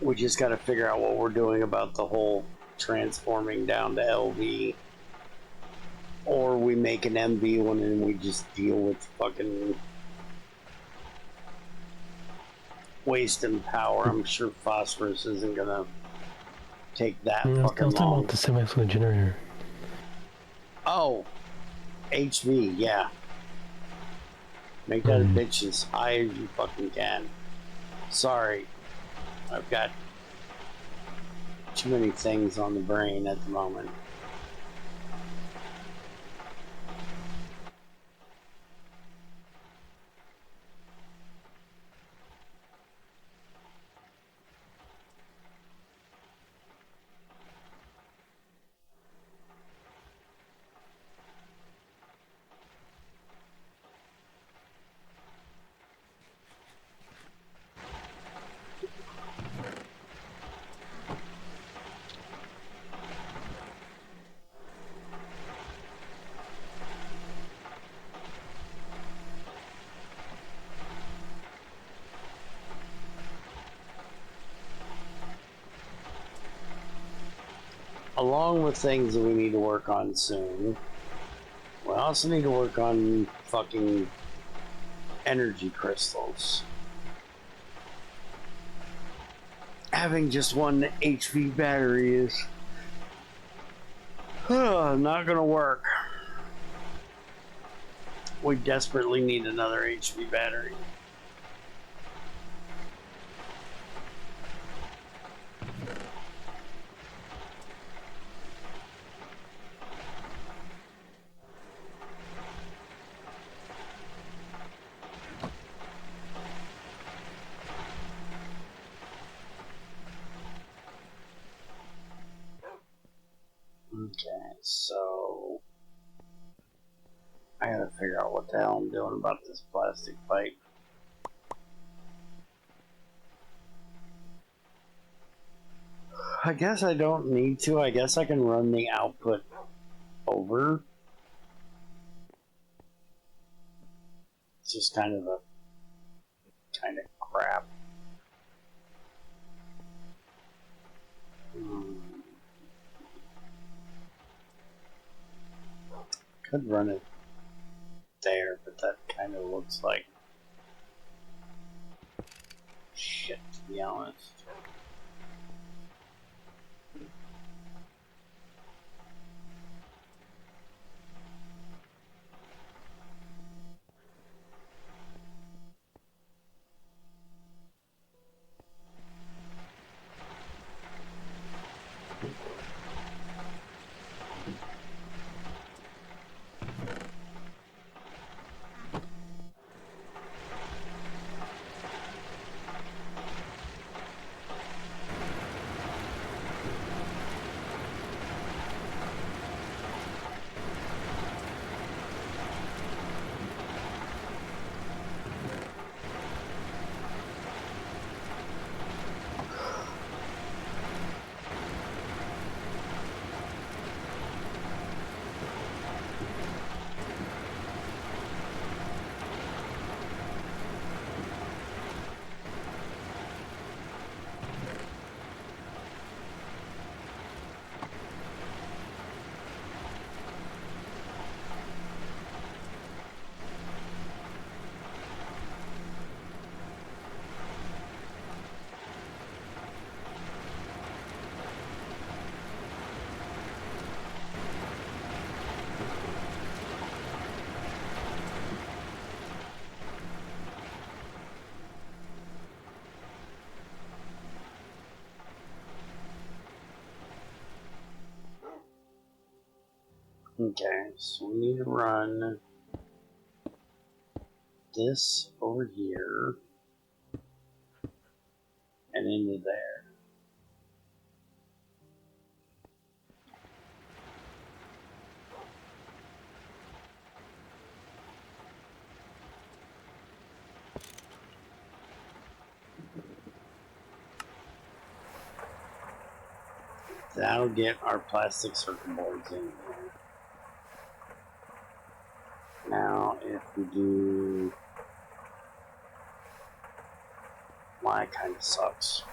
Speaker 1: We just got to figure out what we're doing about the whole transforming down to LV, or we make an MV one and we just deal with fucking wasting power. I'm sure phosphorus isn't gonna take that fucking long.
Speaker 2: I was talking about the semi-fluid generator.
Speaker 1: Oh, HV, yeah. Make that bitch as high as you fucking can. Sorry. I've got too many things on the brain at the moment. Along with things that we need to work on soon, we also need to work on fucking energy crystals. Having just one HV battery is not gonna work. We desperately need another HV battery. Okay, so I gotta figure out what the hell I'm doing about this plastic pipe. I guess I don't need to. I guess I can run the output over. just kind of crap. Could run it there, but that kind of looks like shit, to be honest. Okay, so we need to run this over here and into there. That'll get our plastic circuit boards in here. Now, if we do... Mine kind of sucks.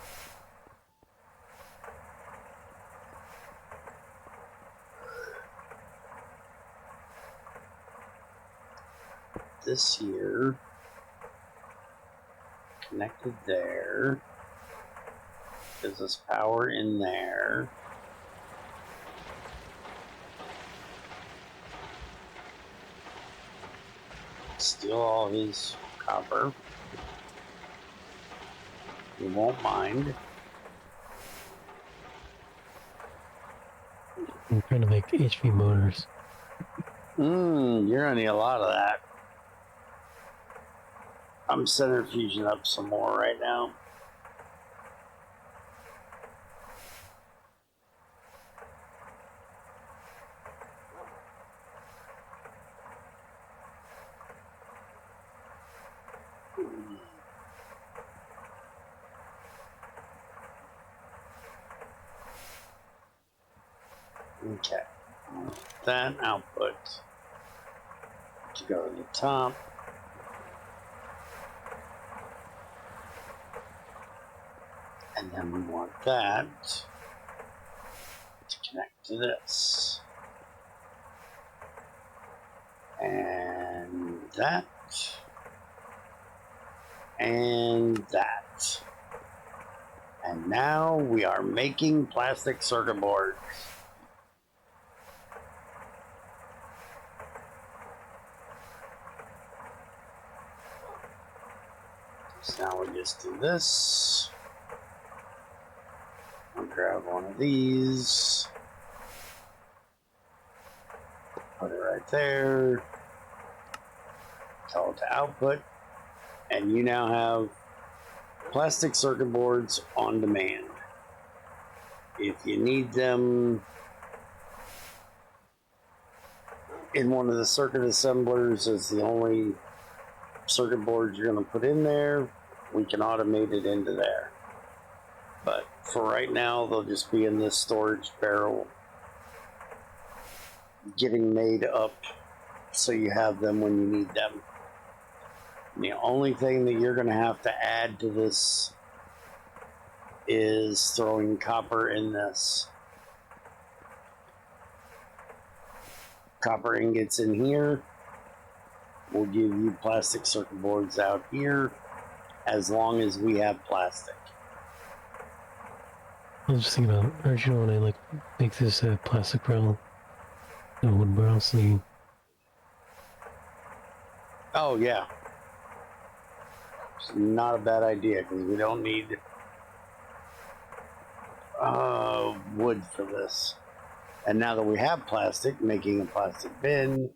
Speaker 1: This here, connected there, gives us power in there. Steal all his copper. He won't mind.
Speaker 2: I'm trying to make HV motors.
Speaker 1: You're gonna need a lot of that. I'm centrifuging up some more right now. Okay, that output to go to the top. And then we want that to connect to this. And that. And that. And now we are making plastic circuit boards. So now we just do this. I'll grab one of these. Put it right there. Tell it to output. And you now have plastic circuit boards on demand. If you need them in one of the circuit assemblers as the only circuit boards you're going to put in there, we can automate it into there. But for right now, they'll just be in this storage barrel, getting made up so you have them when you need them. The only thing that you're going to have to add to this is throwing copper in this. Copper ingots in here. We'll give you plastic circuit boards out here as long as we have plastic.
Speaker 2: I was just thinking about, aren't you want to like make this a plastic barrel, no wood barrel, so you...
Speaker 1: Oh yeah, it's not a bad idea because we don't need wood for this. And now that we have plastic, making a plastic bin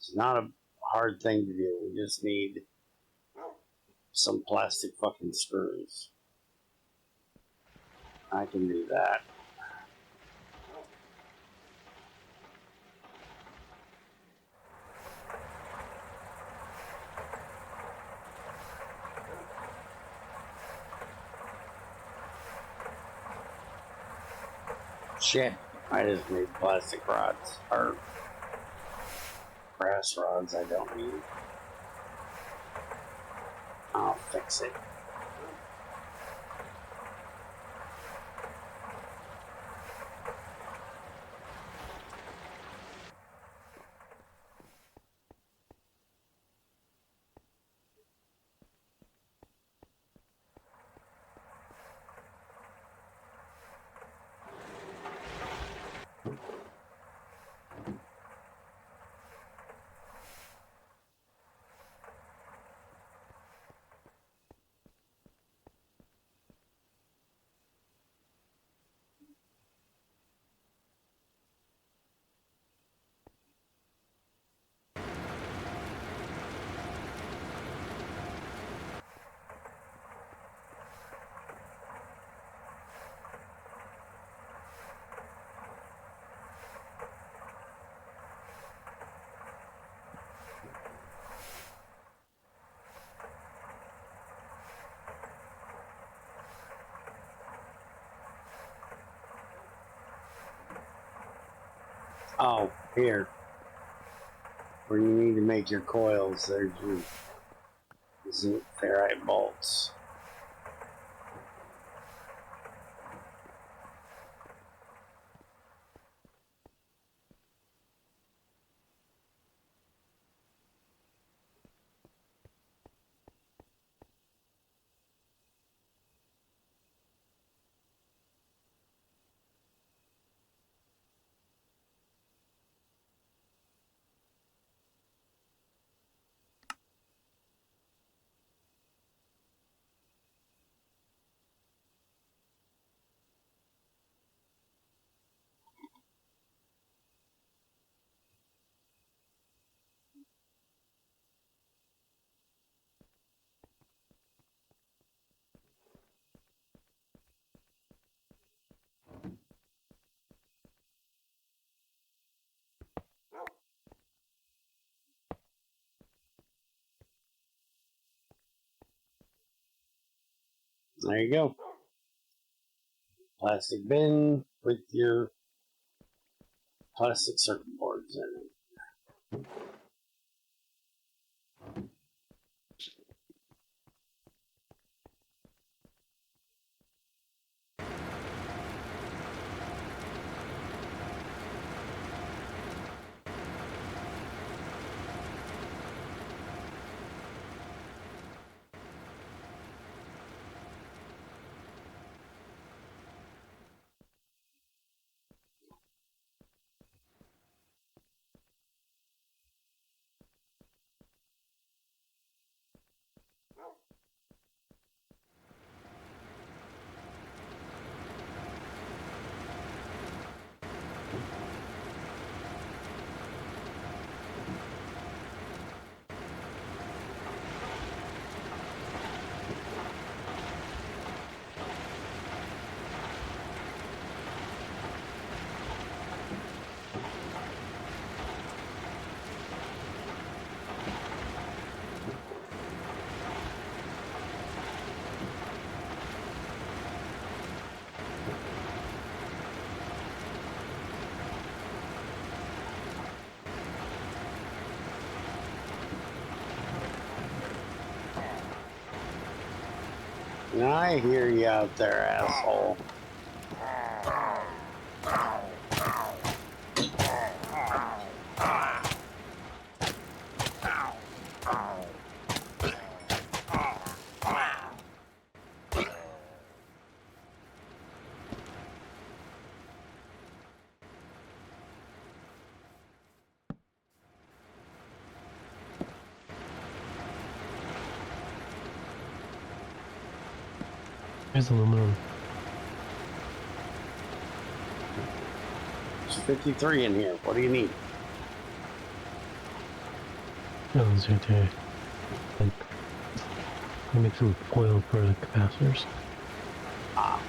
Speaker 1: is not a hard thing to do. We just need some plastic fucking screws. I can do that. Shit, I just need plastic rods, or brass rods I don't need. I'll fix it. Oh, here. Where you need to make your coils, there's your zinc ferrite bolts. There you go. Plastic bin with your plastic circuit boards in it. I hear you out there, asshole.
Speaker 2: There's aluminum.
Speaker 1: There's 53 in here. What do you need?
Speaker 2: Oh, it's right there. And I make some foil for the capacitors.
Speaker 1: Ah.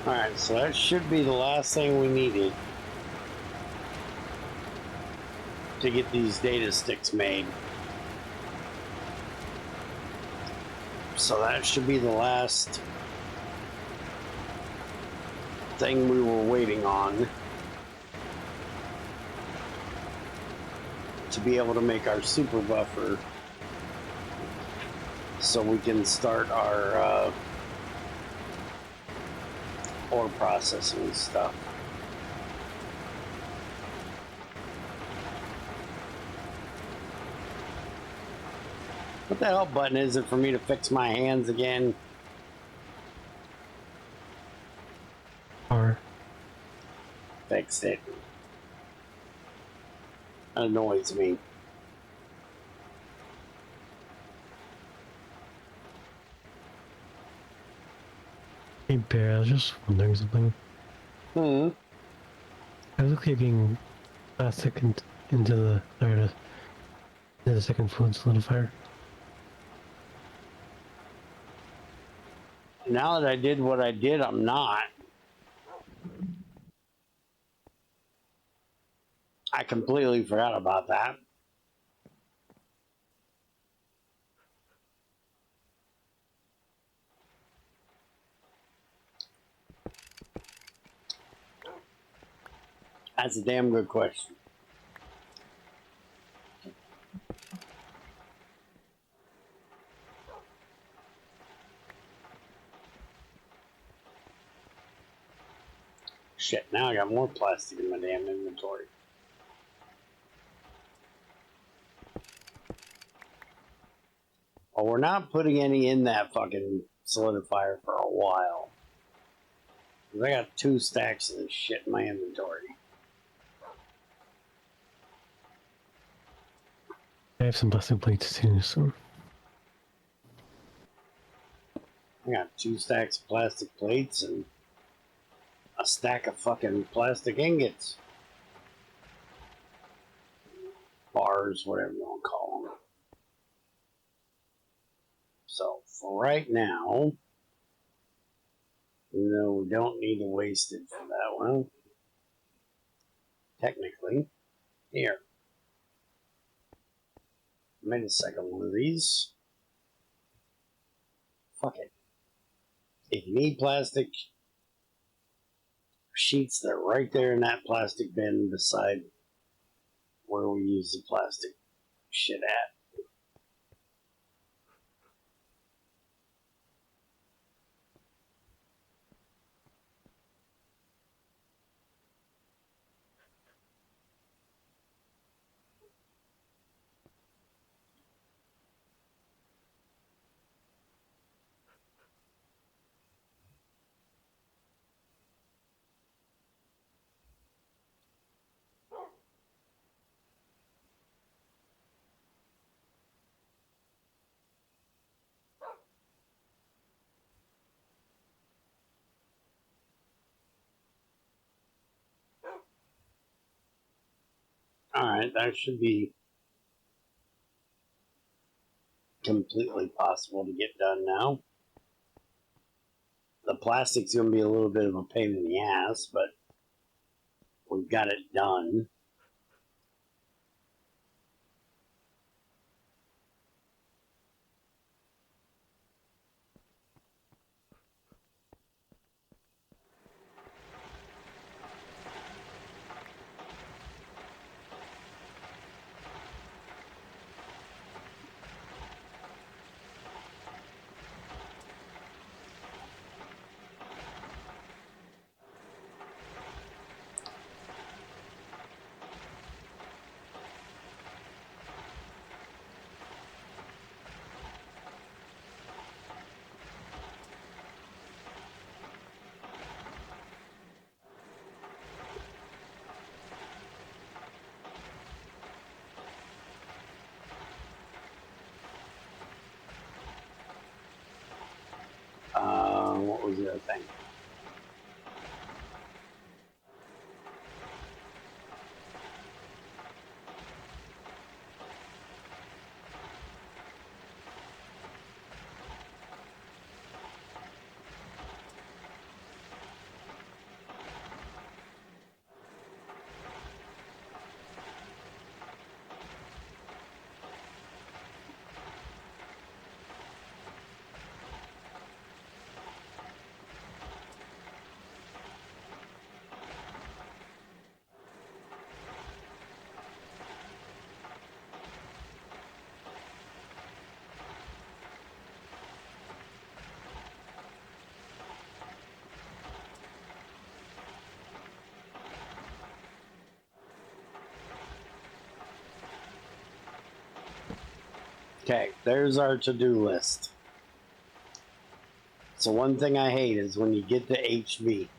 Speaker 1: Alright, so that should be the last thing we needed to get these data sticks made. So that should be the last thing we were waiting on to be able to make our super buffer so we can start our ore processing stuff. What the hell button is it for me to fix my hands again?
Speaker 2: R.
Speaker 1: Fixed it. That annoys me.
Speaker 2: Hey Bear, I was just wondering something.
Speaker 1: Hmm.
Speaker 2: I was clicking plastic into the second fluid solidifier.
Speaker 1: Now that I did what I did, I'm not. I completely forgot about that. That's a damn good question. Shit, now I got more plastic in my damn inventory. Well, we're not putting any in that fucking solidifier for a while. I got 2 stacks of this shit in my inventory.
Speaker 2: I have some plastic plates too, so.
Speaker 1: I got 2 stacks of plastic plates and a stack of fucking plastic ingots. Bars, whatever you want to call them. So, for right now, no, we don't need to waste it for that one. Technically. Here. I made a second one of these. Fuck it. If you need plastic sheets, they're right there in that plastic bin beside where we use the plastic shit at. Alright, that should be completely possible to get done now. The plastic's going to be a little bit of a pain in the ass, but we've got it done. What was the other thing? Okay, there's our to-do list. So one thing I hate is when you get to HV,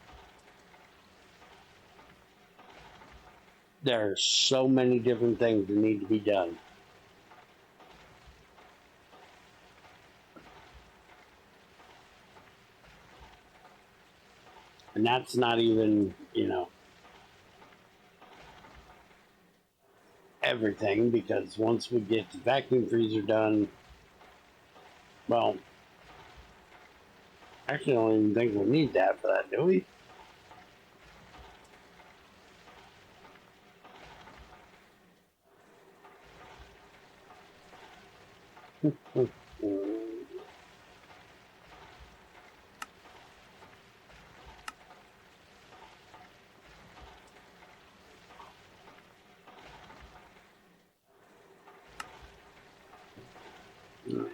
Speaker 1: there are so many different things that need to be done. And that's not even, everything, because once we get the vacuum freezer done, well, actually, I don't even think we'll need that for that, do we?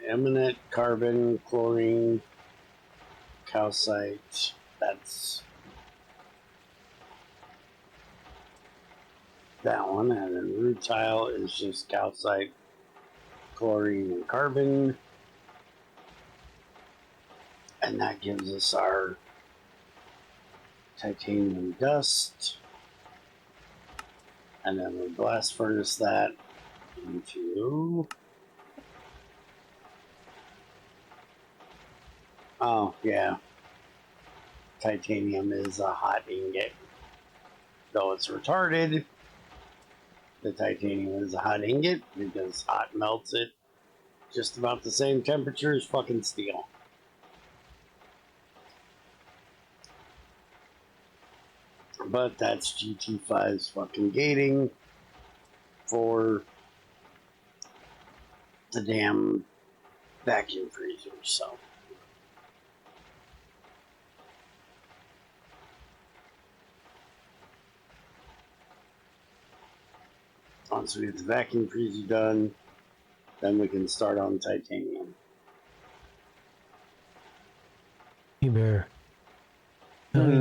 Speaker 1: Eminent carbon, chlorine, calcite. That's that one. And then rutile is just calcite, chlorine, and carbon. And that gives us our titanium dust. And then we blast furnace that into. Oh, yeah. Titanium is a hot ingot. Though it's retarded, the titanium is a hot ingot because hot melts it just about the same temperature as fucking steel. But that's GT5's fucking gating for the damn vacuum freezer, so. Once we get the vacuum freezer done, then we can start on titanium.
Speaker 2: Hey Bear, how do you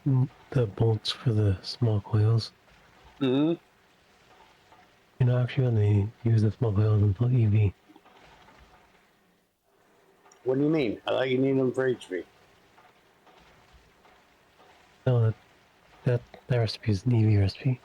Speaker 2: mean the bolts for the small coils?
Speaker 1: Mm-hmm.
Speaker 2: You're not actually going to use the small coils until EV.
Speaker 1: What do you mean? I thought you need them for HV.
Speaker 2: No, that recipe is an EV recipe.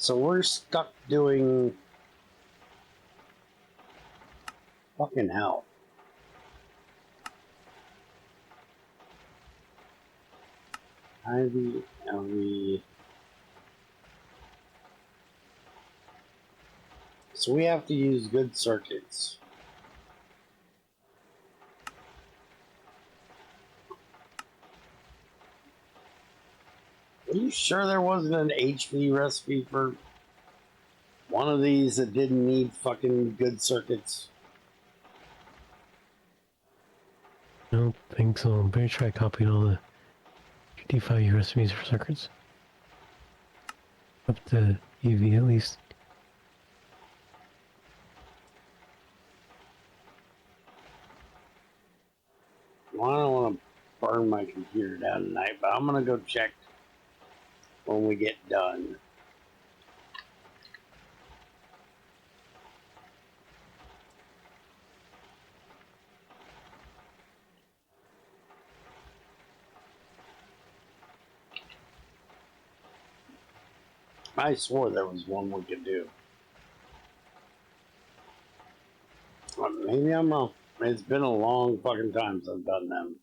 Speaker 1: So we're stuck doing fucking hell. IV, LV. So we have to use good circuits. Are you sure there wasn't an HV recipe for one of these that didn't need fucking good circuits?
Speaker 2: I don't think so. I'm pretty sure I copied all the GT5 recipes for circuits. Up to EV at least.
Speaker 1: Well, I don't want to burn my computer down tonight, but I'm gonna go check when we get done. I swore there was one we could do. Well, maybe I'm wrong. It's been a long fucking time since I've done them.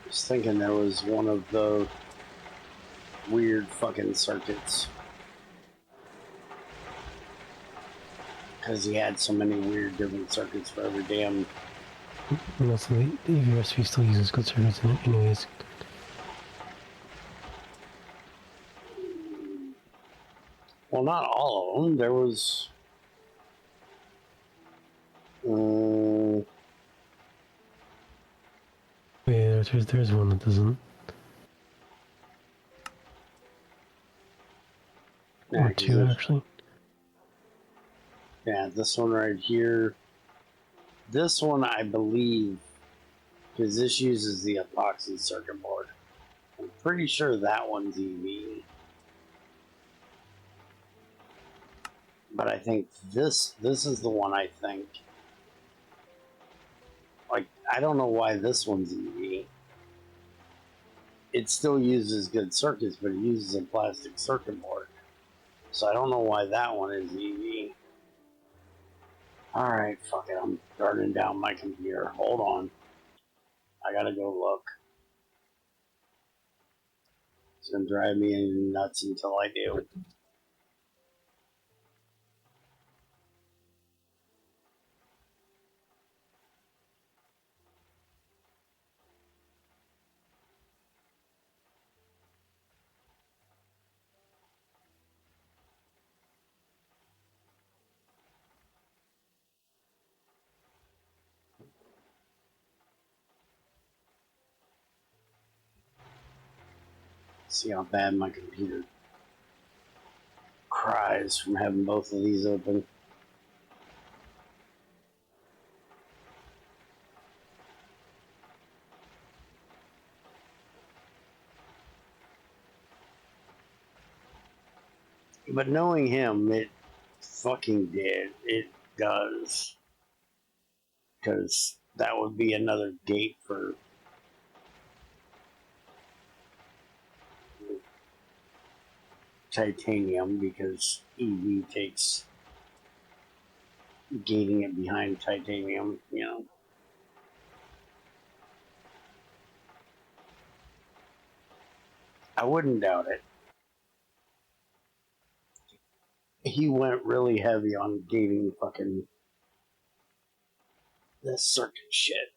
Speaker 1: I was thinking there was one of the weird fucking circuits. Because he had so many weird different circuits for every damn.
Speaker 2: And also, the EV recipe still uses good circuits in it anyways.
Speaker 1: Well, not all of them. There was.
Speaker 2: Yeah, there's one that doesn't. Or two, actually.
Speaker 1: Yeah, this one right here. This one, I believe, because this uses the epoxy circuit board. I'm pretty sure that one's EV. But I think this is the one I think. Like, I don't know why this one's EV. It still uses good circuits, but it uses a plastic circuit board. So I don't know why that one is EV. Alright, fuck it. I'm burning down my computer. Hold on. I gotta go look. It's gonna drive me nuts until I do. See how bad my computer cries from having both of these open. But knowing him, it fucking did. It does. Because that would be another gate for titanium, because EV takes gating it behind titanium, you know. I wouldn't doubt it. He went really heavy on gating fucking this circuit shit.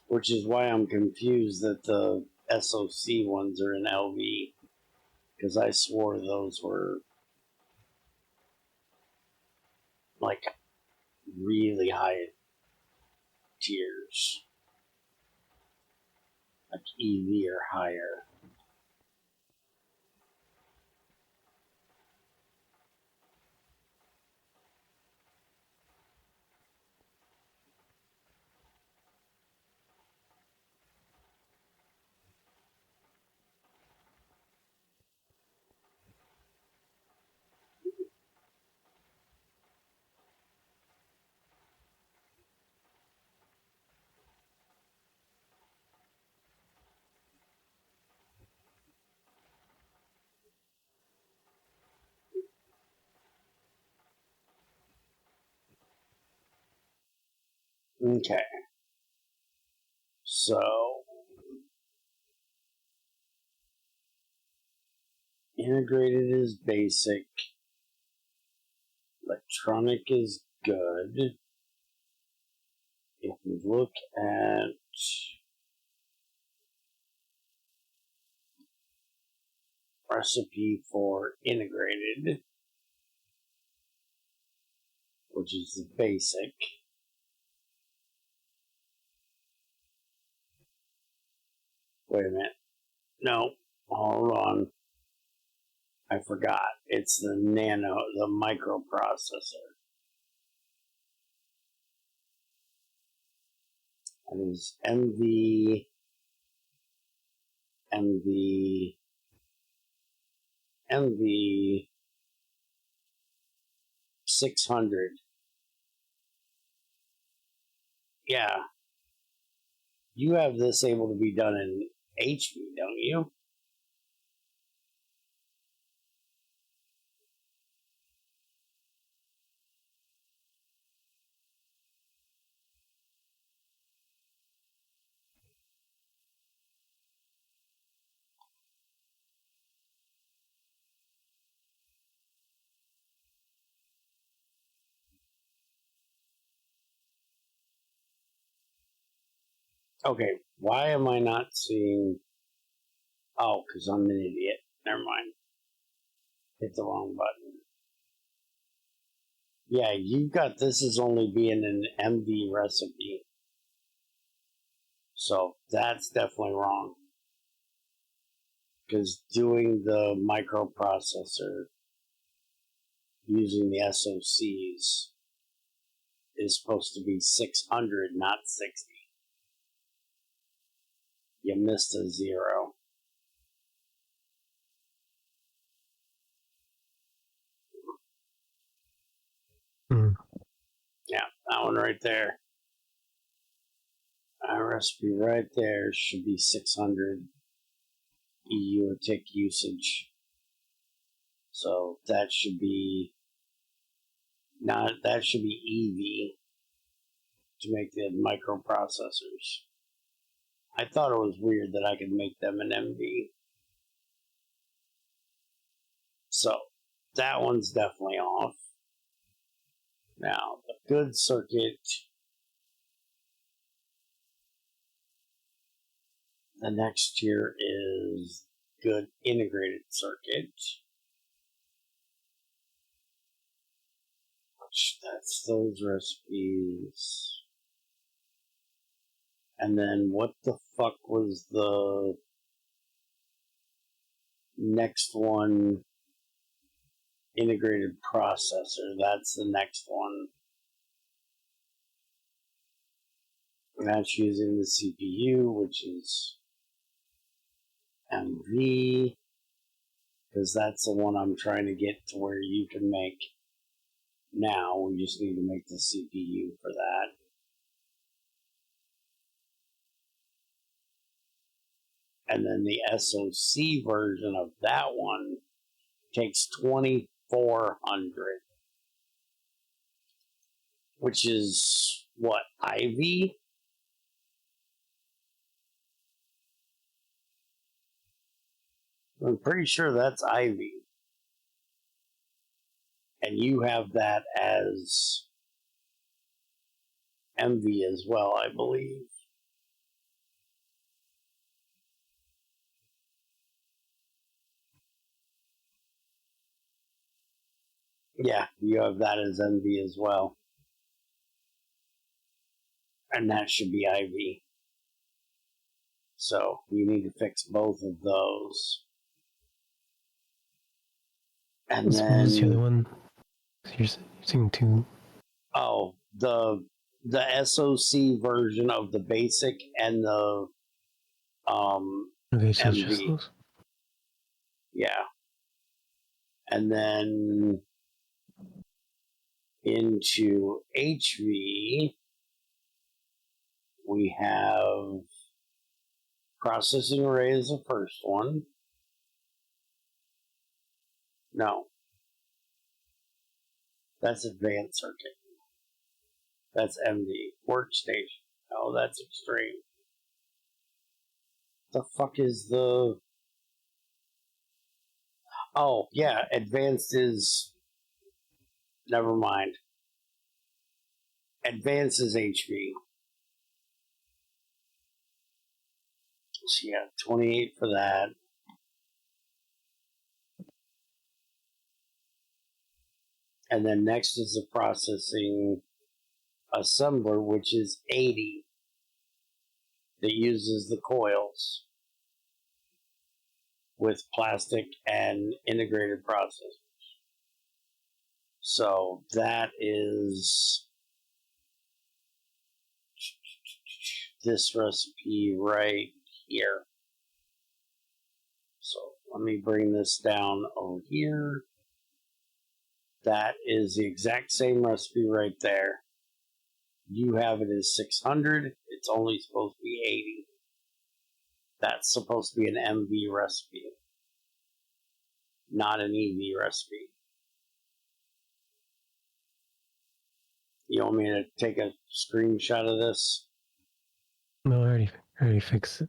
Speaker 1: Which is why I'm confused that the SOC ones are in LV. Because I swore those were like really high tiers. Like EV or higher. Okay. So, integrated is basic. Electronic is good. If we look at recipe for integrated, which is the basic, wait a minute. No, hold on. I forgot. It's the microprocessor. That is MV 600. Yeah, you have this able to be done in HP, don't you? Okay, why am I not seeing? Oh, because I'm an idiot. Never mind. Hit the wrong button. Yeah, you got this as only being an MV recipe. So that's definitely wrong. Because doing the microprocessor using the SOCs is supposed to be 600, not 60. You missed a zero. Yeah, that one right there. Our recipe right there should be 600 EU or tick usage. So that should be that should be EV to make the microprocessors. I thought it was weird that I could make them an MV. So that one's definitely off. Now the good circuit, the next tier is good integrated circuit. That's those recipes. And then what the fuck was the next one? Integrated processor. That's the next one. That's using the CPU, which is MV, because that's the one I'm trying to get to where you can make now. We just need to make the CPU for that. And then the SoC version of that one takes 2400, which is what, IV? I'm pretty sure that's IV. And you have that as MV as well, I believe. Yeah, you have that as MV as well. And that should be IV. So you need to fix both of those. And
Speaker 2: So
Speaker 1: then
Speaker 2: what was the other one? You're seeing two.
Speaker 1: Oh, the SoC version of the basic and the
Speaker 2: Okay, so it's just
Speaker 1: MV.
Speaker 2: those.
Speaker 1: Yeah. And then into HV, we have processing array is the first one. No. That's advanced circuit. That's MD. Workstation. Oh, that's extreme. The fuck is the... Oh, yeah, advanced is... Never mind. Advanced is HP. So yeah, 28 for that. And then next is the processing assembler, which is 80. That uses the coils with plastic and integrated processors. So that is this recipe right here. So let me bring this down over here. That is the exact same recipe right there. You have it as 600. It's only supposed to be 80. That's supposed to be an MV recipe, not an EV recipe. You want me to take a screenshot of this?
Speaker 2: No, I already fixed it.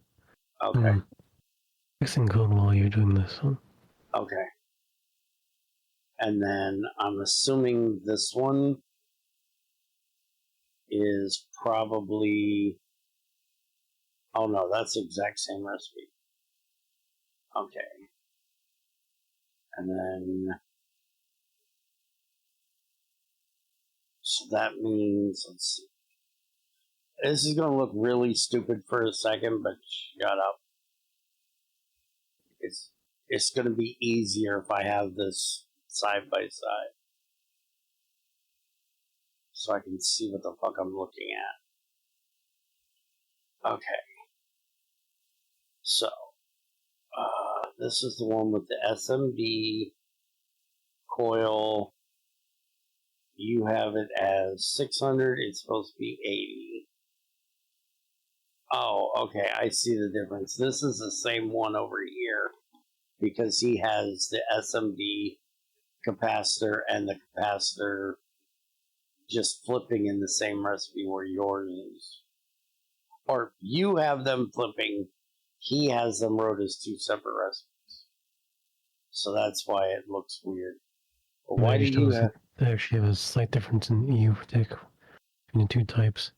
Speaker 1: Okay.
Speaker 2: Fixing code while you're doing this one.
Speaker 1: Okay. And then I'm assuming this one is probably... Oh no, that's the exact same recipe. Okay. And then... So that means... Let's see. This is going to look really stupid for a second, but shut up. It's going to be easier if I have this side by side. So I can see what the fuck I'm looking at. Okay. So, this is the one with the SMD coil. You have it as 600. It's supposed to be 80. Oh, okay. I see the difference. This is the same one over here because he has the SMD capacitor and the capacitor just flipping in the same recipe where yours is. Or you have them flipping. He has them wrote as two separate recipes. So that's why it looks weird. But why do you have...
Speaker 2: They actually have a slight difference in EU tick between the two types.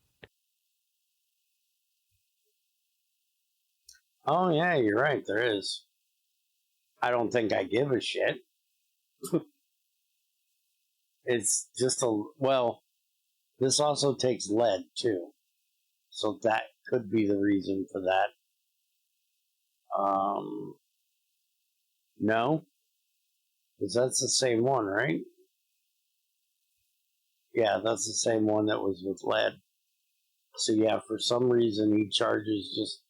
Speaker 1: Oh yeah, you're right, there is. I don't think I give a shit. It's just a... Well, this also takes lead, too. So that could be the reason for that. No? Because that's the same one, right? Yeah, that's the same one that was with lead. So yeah, for some reason he charges just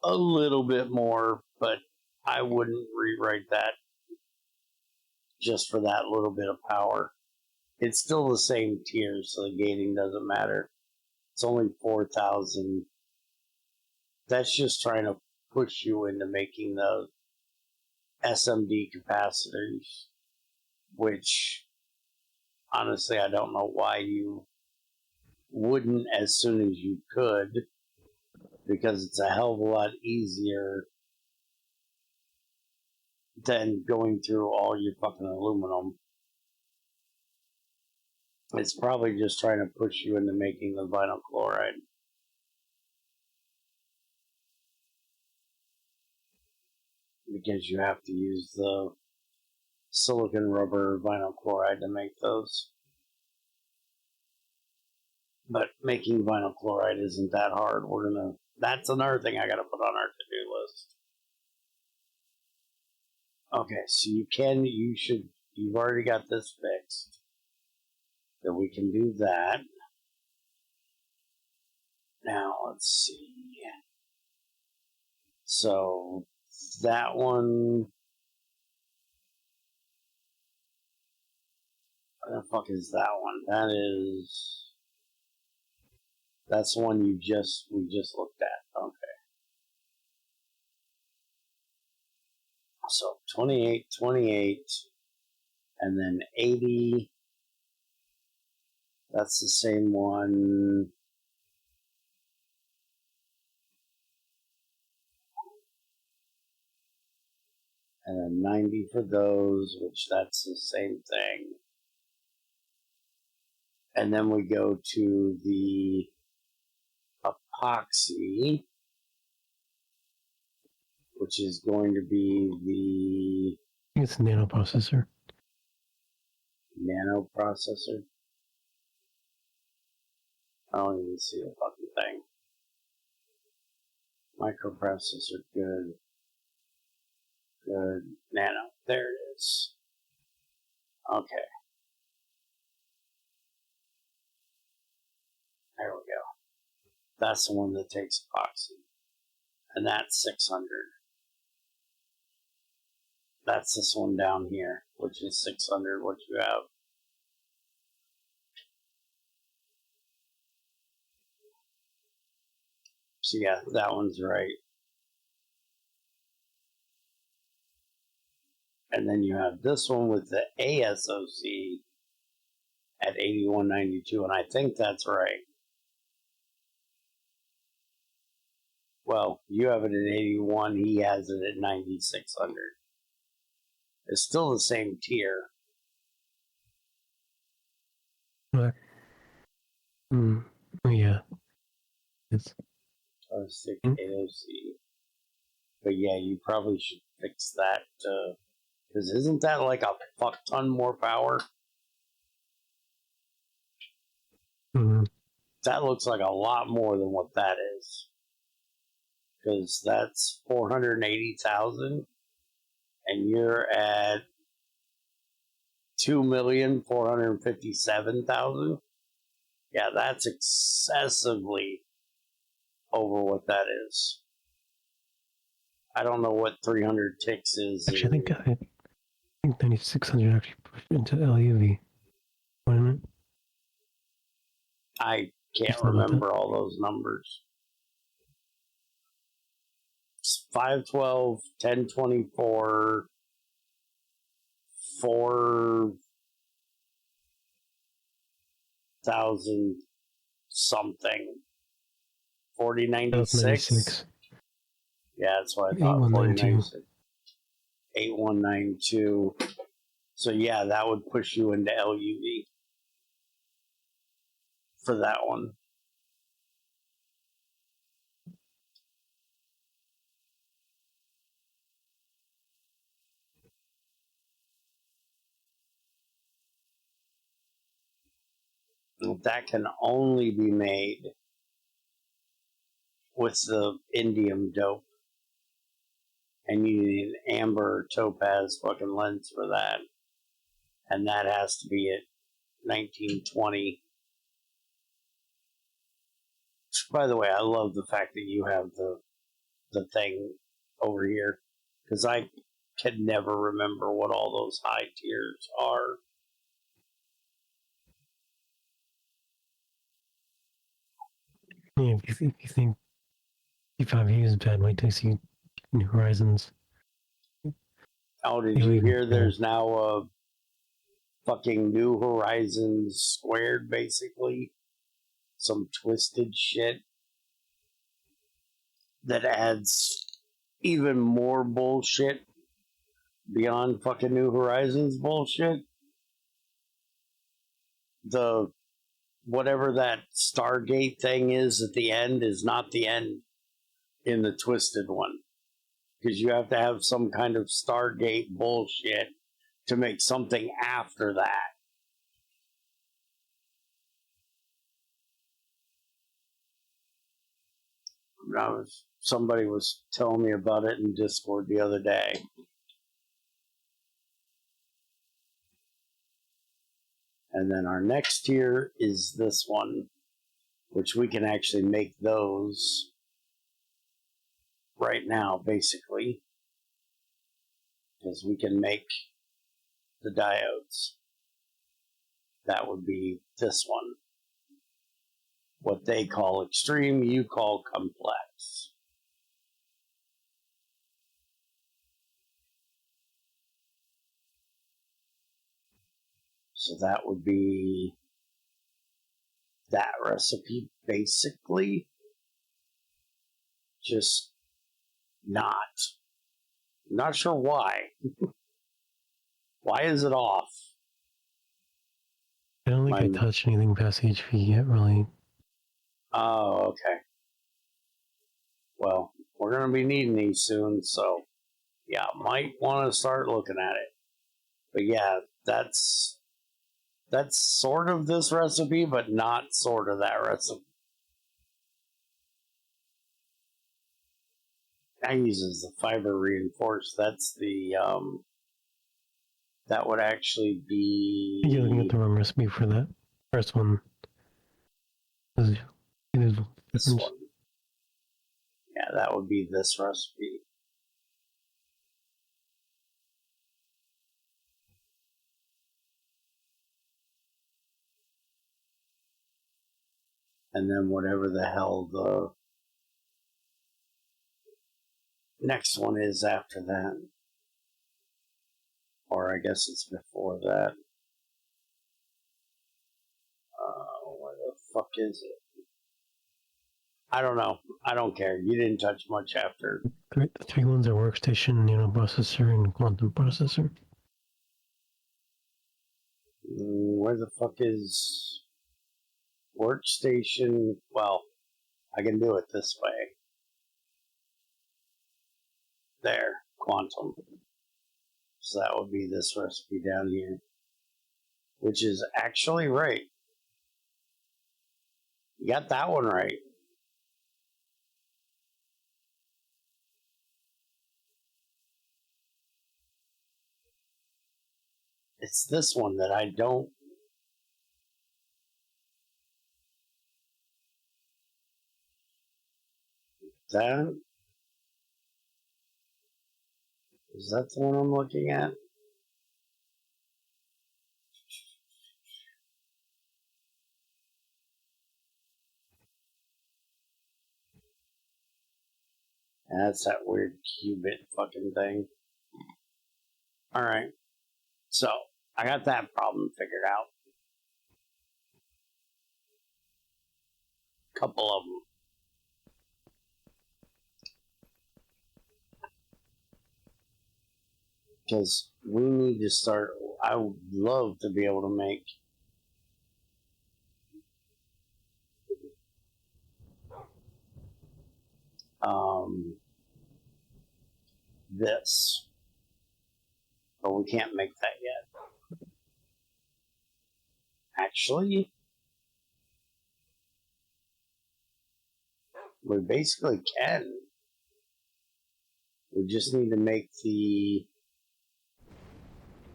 Speaker 1: a little bit more, but I wouldn't rewrite that just for that little bit of power. It's still the same tier, so the gating doesn't matter. It's only 4,000. That's just trying to push you into making the SMD capacitors, which honestly I don't know why you wouldn't as soon as you could, because it's a hell of a lot easier than going through all your fucking aluminum. It's probably just trying to push you into making the vinyl chloride. Because you have to use the silicon rubber vinyl chloride to make those. But making vinyl chloride isn't that hard. That's another thing I gotta put on our to-do list. Okay, so you've already got this fixed. So we can do that. Now, let's see. So, that one... Where the fuck is that one? That's the one we just looked at. Okay. So 28, 28, and then 80. That's the same one. And then 90 for those, which that's the same thing. And then we go to the epoxy, which is going to be the
Speaker 2: I think it's a nanoprocessor.
Speaker 1: nanoprocessor. I don't even see the fucking thing. Microprocessor, good. Good. Nano. There it is. Okay. There we go. That's the one that takes epoxy. And that's 600. That's this one down here, which is 600, what you have. So yeah, that one's right. And then you have this one with the ASOC at 8192, and I think that's right. Well, you have it at 81, he has it at 9600. It's still the same tier.
Speaker 2: What? Oh, yeah. It's.
Speaker 1: Sick AOC. But yeah, you probably should fix that, because isn't that like a fuck ton more power? That looks like a lot more than what that is. Because that's 480,000 and you're at 2,457,000. Yeah, that's excessively over what that is. I don't know what 300 ticks is.
Speaker 2: Actually, I think 9600 actually pushed into LUV. Wasn't it?
Speaker 1: I can't remember all those numbers. 512, 1024, 4,000 something. 4096. Yeah, that's what I thought. 4096. 8192. So yeah, that would push you into LUV for that one. That can only be made with the indium dope. And you need an amber topaz fucking lens for that. And that has to be at 1920. By the way, I love the fact that you have the thing over here. Because I can never remember what all those high tiers are.
Speaker 2: Yeah, if you think G5 is bad, wait till you see New Horizons.
Speaker 1: Oh, did you hear there's now a fucking New Horizons squared, basically? Some twisted shit that adds even more bullshit beyond fucking New Horizons bullshit. The whatever that Stargate thing is at the end is not the end in the twisted one. Because you have to have some kind of Stargate bullshit to make something after that. Somebody was telling me about it in Discord the other day. And then our next tier is this one, which we can actually make those right now, basically. Because we can make the diodes. That would be this one. What they call extreme, you call complex. So that would be that recipe, basically. Just not. Not sure why. Why is it off?
Speaker 2: I don't think I touched anything past HP yet, really.
Speaker 1: Oh, okay. Well, we're going to be needing these soon, so yeah, might want to start looking at it. But yeah, that's sort of this recipe, but not sort of that recipe. That uses the fiber reinforced. That's the that would actually be.
Speaker 2: You're looking at the wrong recipe for that first one. It is
Speaker 1: This one. Yeah, that would be this recipe. And then whatever the hell the next one is after that. Or I guess it's before that. Where the fuck is it? I don't know. I don't care. You didn't touch much after.
Speaker 2: The three ones are workstation, nano processor, and quantum processor.
Speaker 1: Where the fuck is workstation? Well, I can do it this way. There, quantum. So that would be this recipe down here, which is actually right. You got that one right. It's this one that I don't. That is that the one I'm looking at? That's that weird qubit fucking thing. Alright. So, I got that problem figured out. Couple of them. Because we need to start. I would love to be able to make this. But we can't make that yet. Actually, we basically can. We just need to make the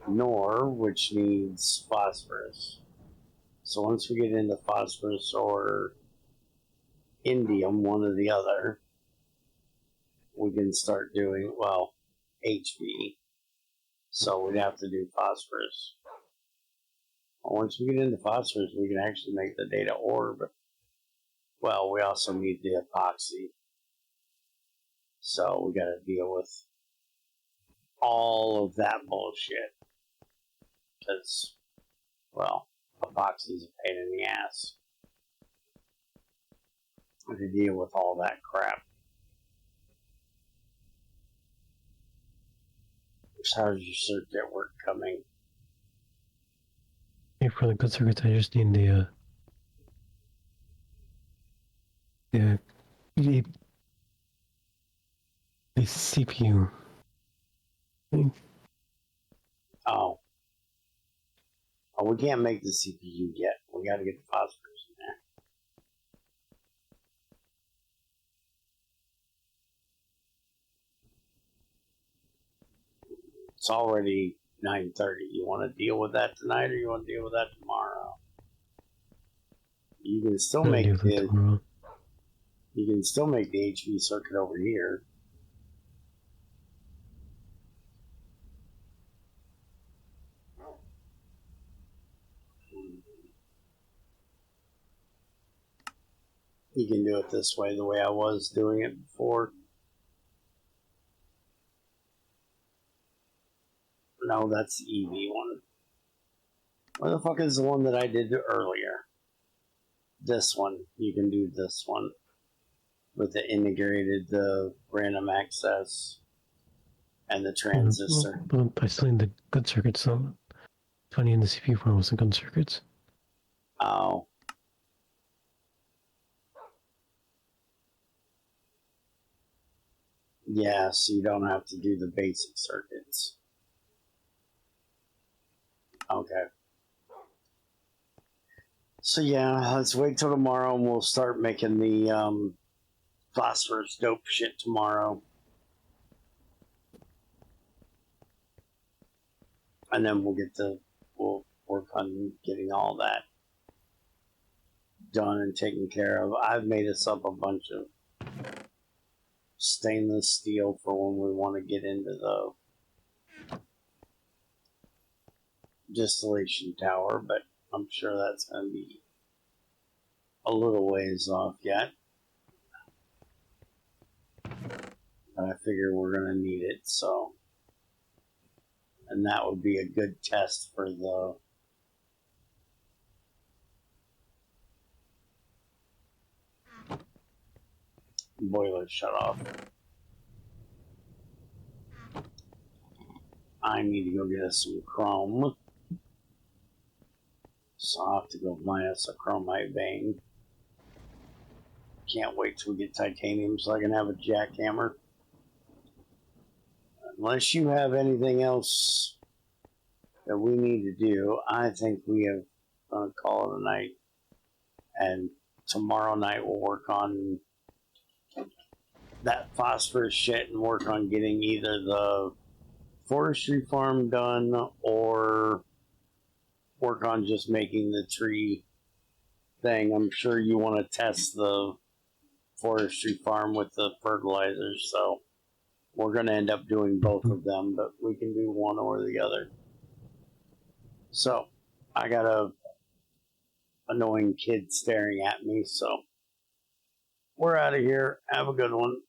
Speaker 1: NOR, which needs phosphorus. So once we get into phosphorus or indium, one or the other, we can start doing, well, HV. So we'd have to do phosphorus. Once we get into phosphorus, we can actually make the data orb. Well, we also need the epoxy. So we got to deal with all of that bullshit. Because, well, epoxy's a pain in the ass. To deal with all that crap. How's your circuit work coming?
Speaker 2: Okay, for the good circuits, I just need the CPU.
Speaker 1: Oh, we can't make the CPU yet. We got to get the phosphorus in there. It's already 9:30. You want to deal with that tonight, or you want to deal with that tomorrow? You can still make the. You can still make the HV circuit over here. You can do it this way, the way I was doing it before. No, that's the EV one. Where the fuck is the one that I did earlier? this one. You can do this one with the integrated, the random access, and the transistor.
Speaker 2: Well, I still need the good circuits, so 20 in the CPU form was the good circuits.
Speaker 1: Oh. Yeah, so you don't have to do the basic circuits. Okay. So yeah, let's wait till tomorrow and we'll start making the phosphorus dope shit tomorrow. And then we'll work on getting all that done and taken care of. I've made us up a bunch of stainless steel for when we want to get into the distillation tower, but I'm sure that's going to be a little ways off yet. But I figure we're going to need it, so. And that would be a good test for the boiler shut off. I need to go get us some chrome. So I'll have to go buy us a chromite vein. Can't wait till we get titanium so I can have a jackhammer. Unless you have anything else that we need to do, I think we have gonna call it a night. And tomorrow night we'll work on that phosphorus shit and work on getting either the forestry farm done or work on just making the tree thing. I'm sure you want to test the forestry farm with the fertilizers, so we're going to end up doing both of them, but we can do one or the other. So I got a annoying kid staring at me, so we're out of here. Have a good one.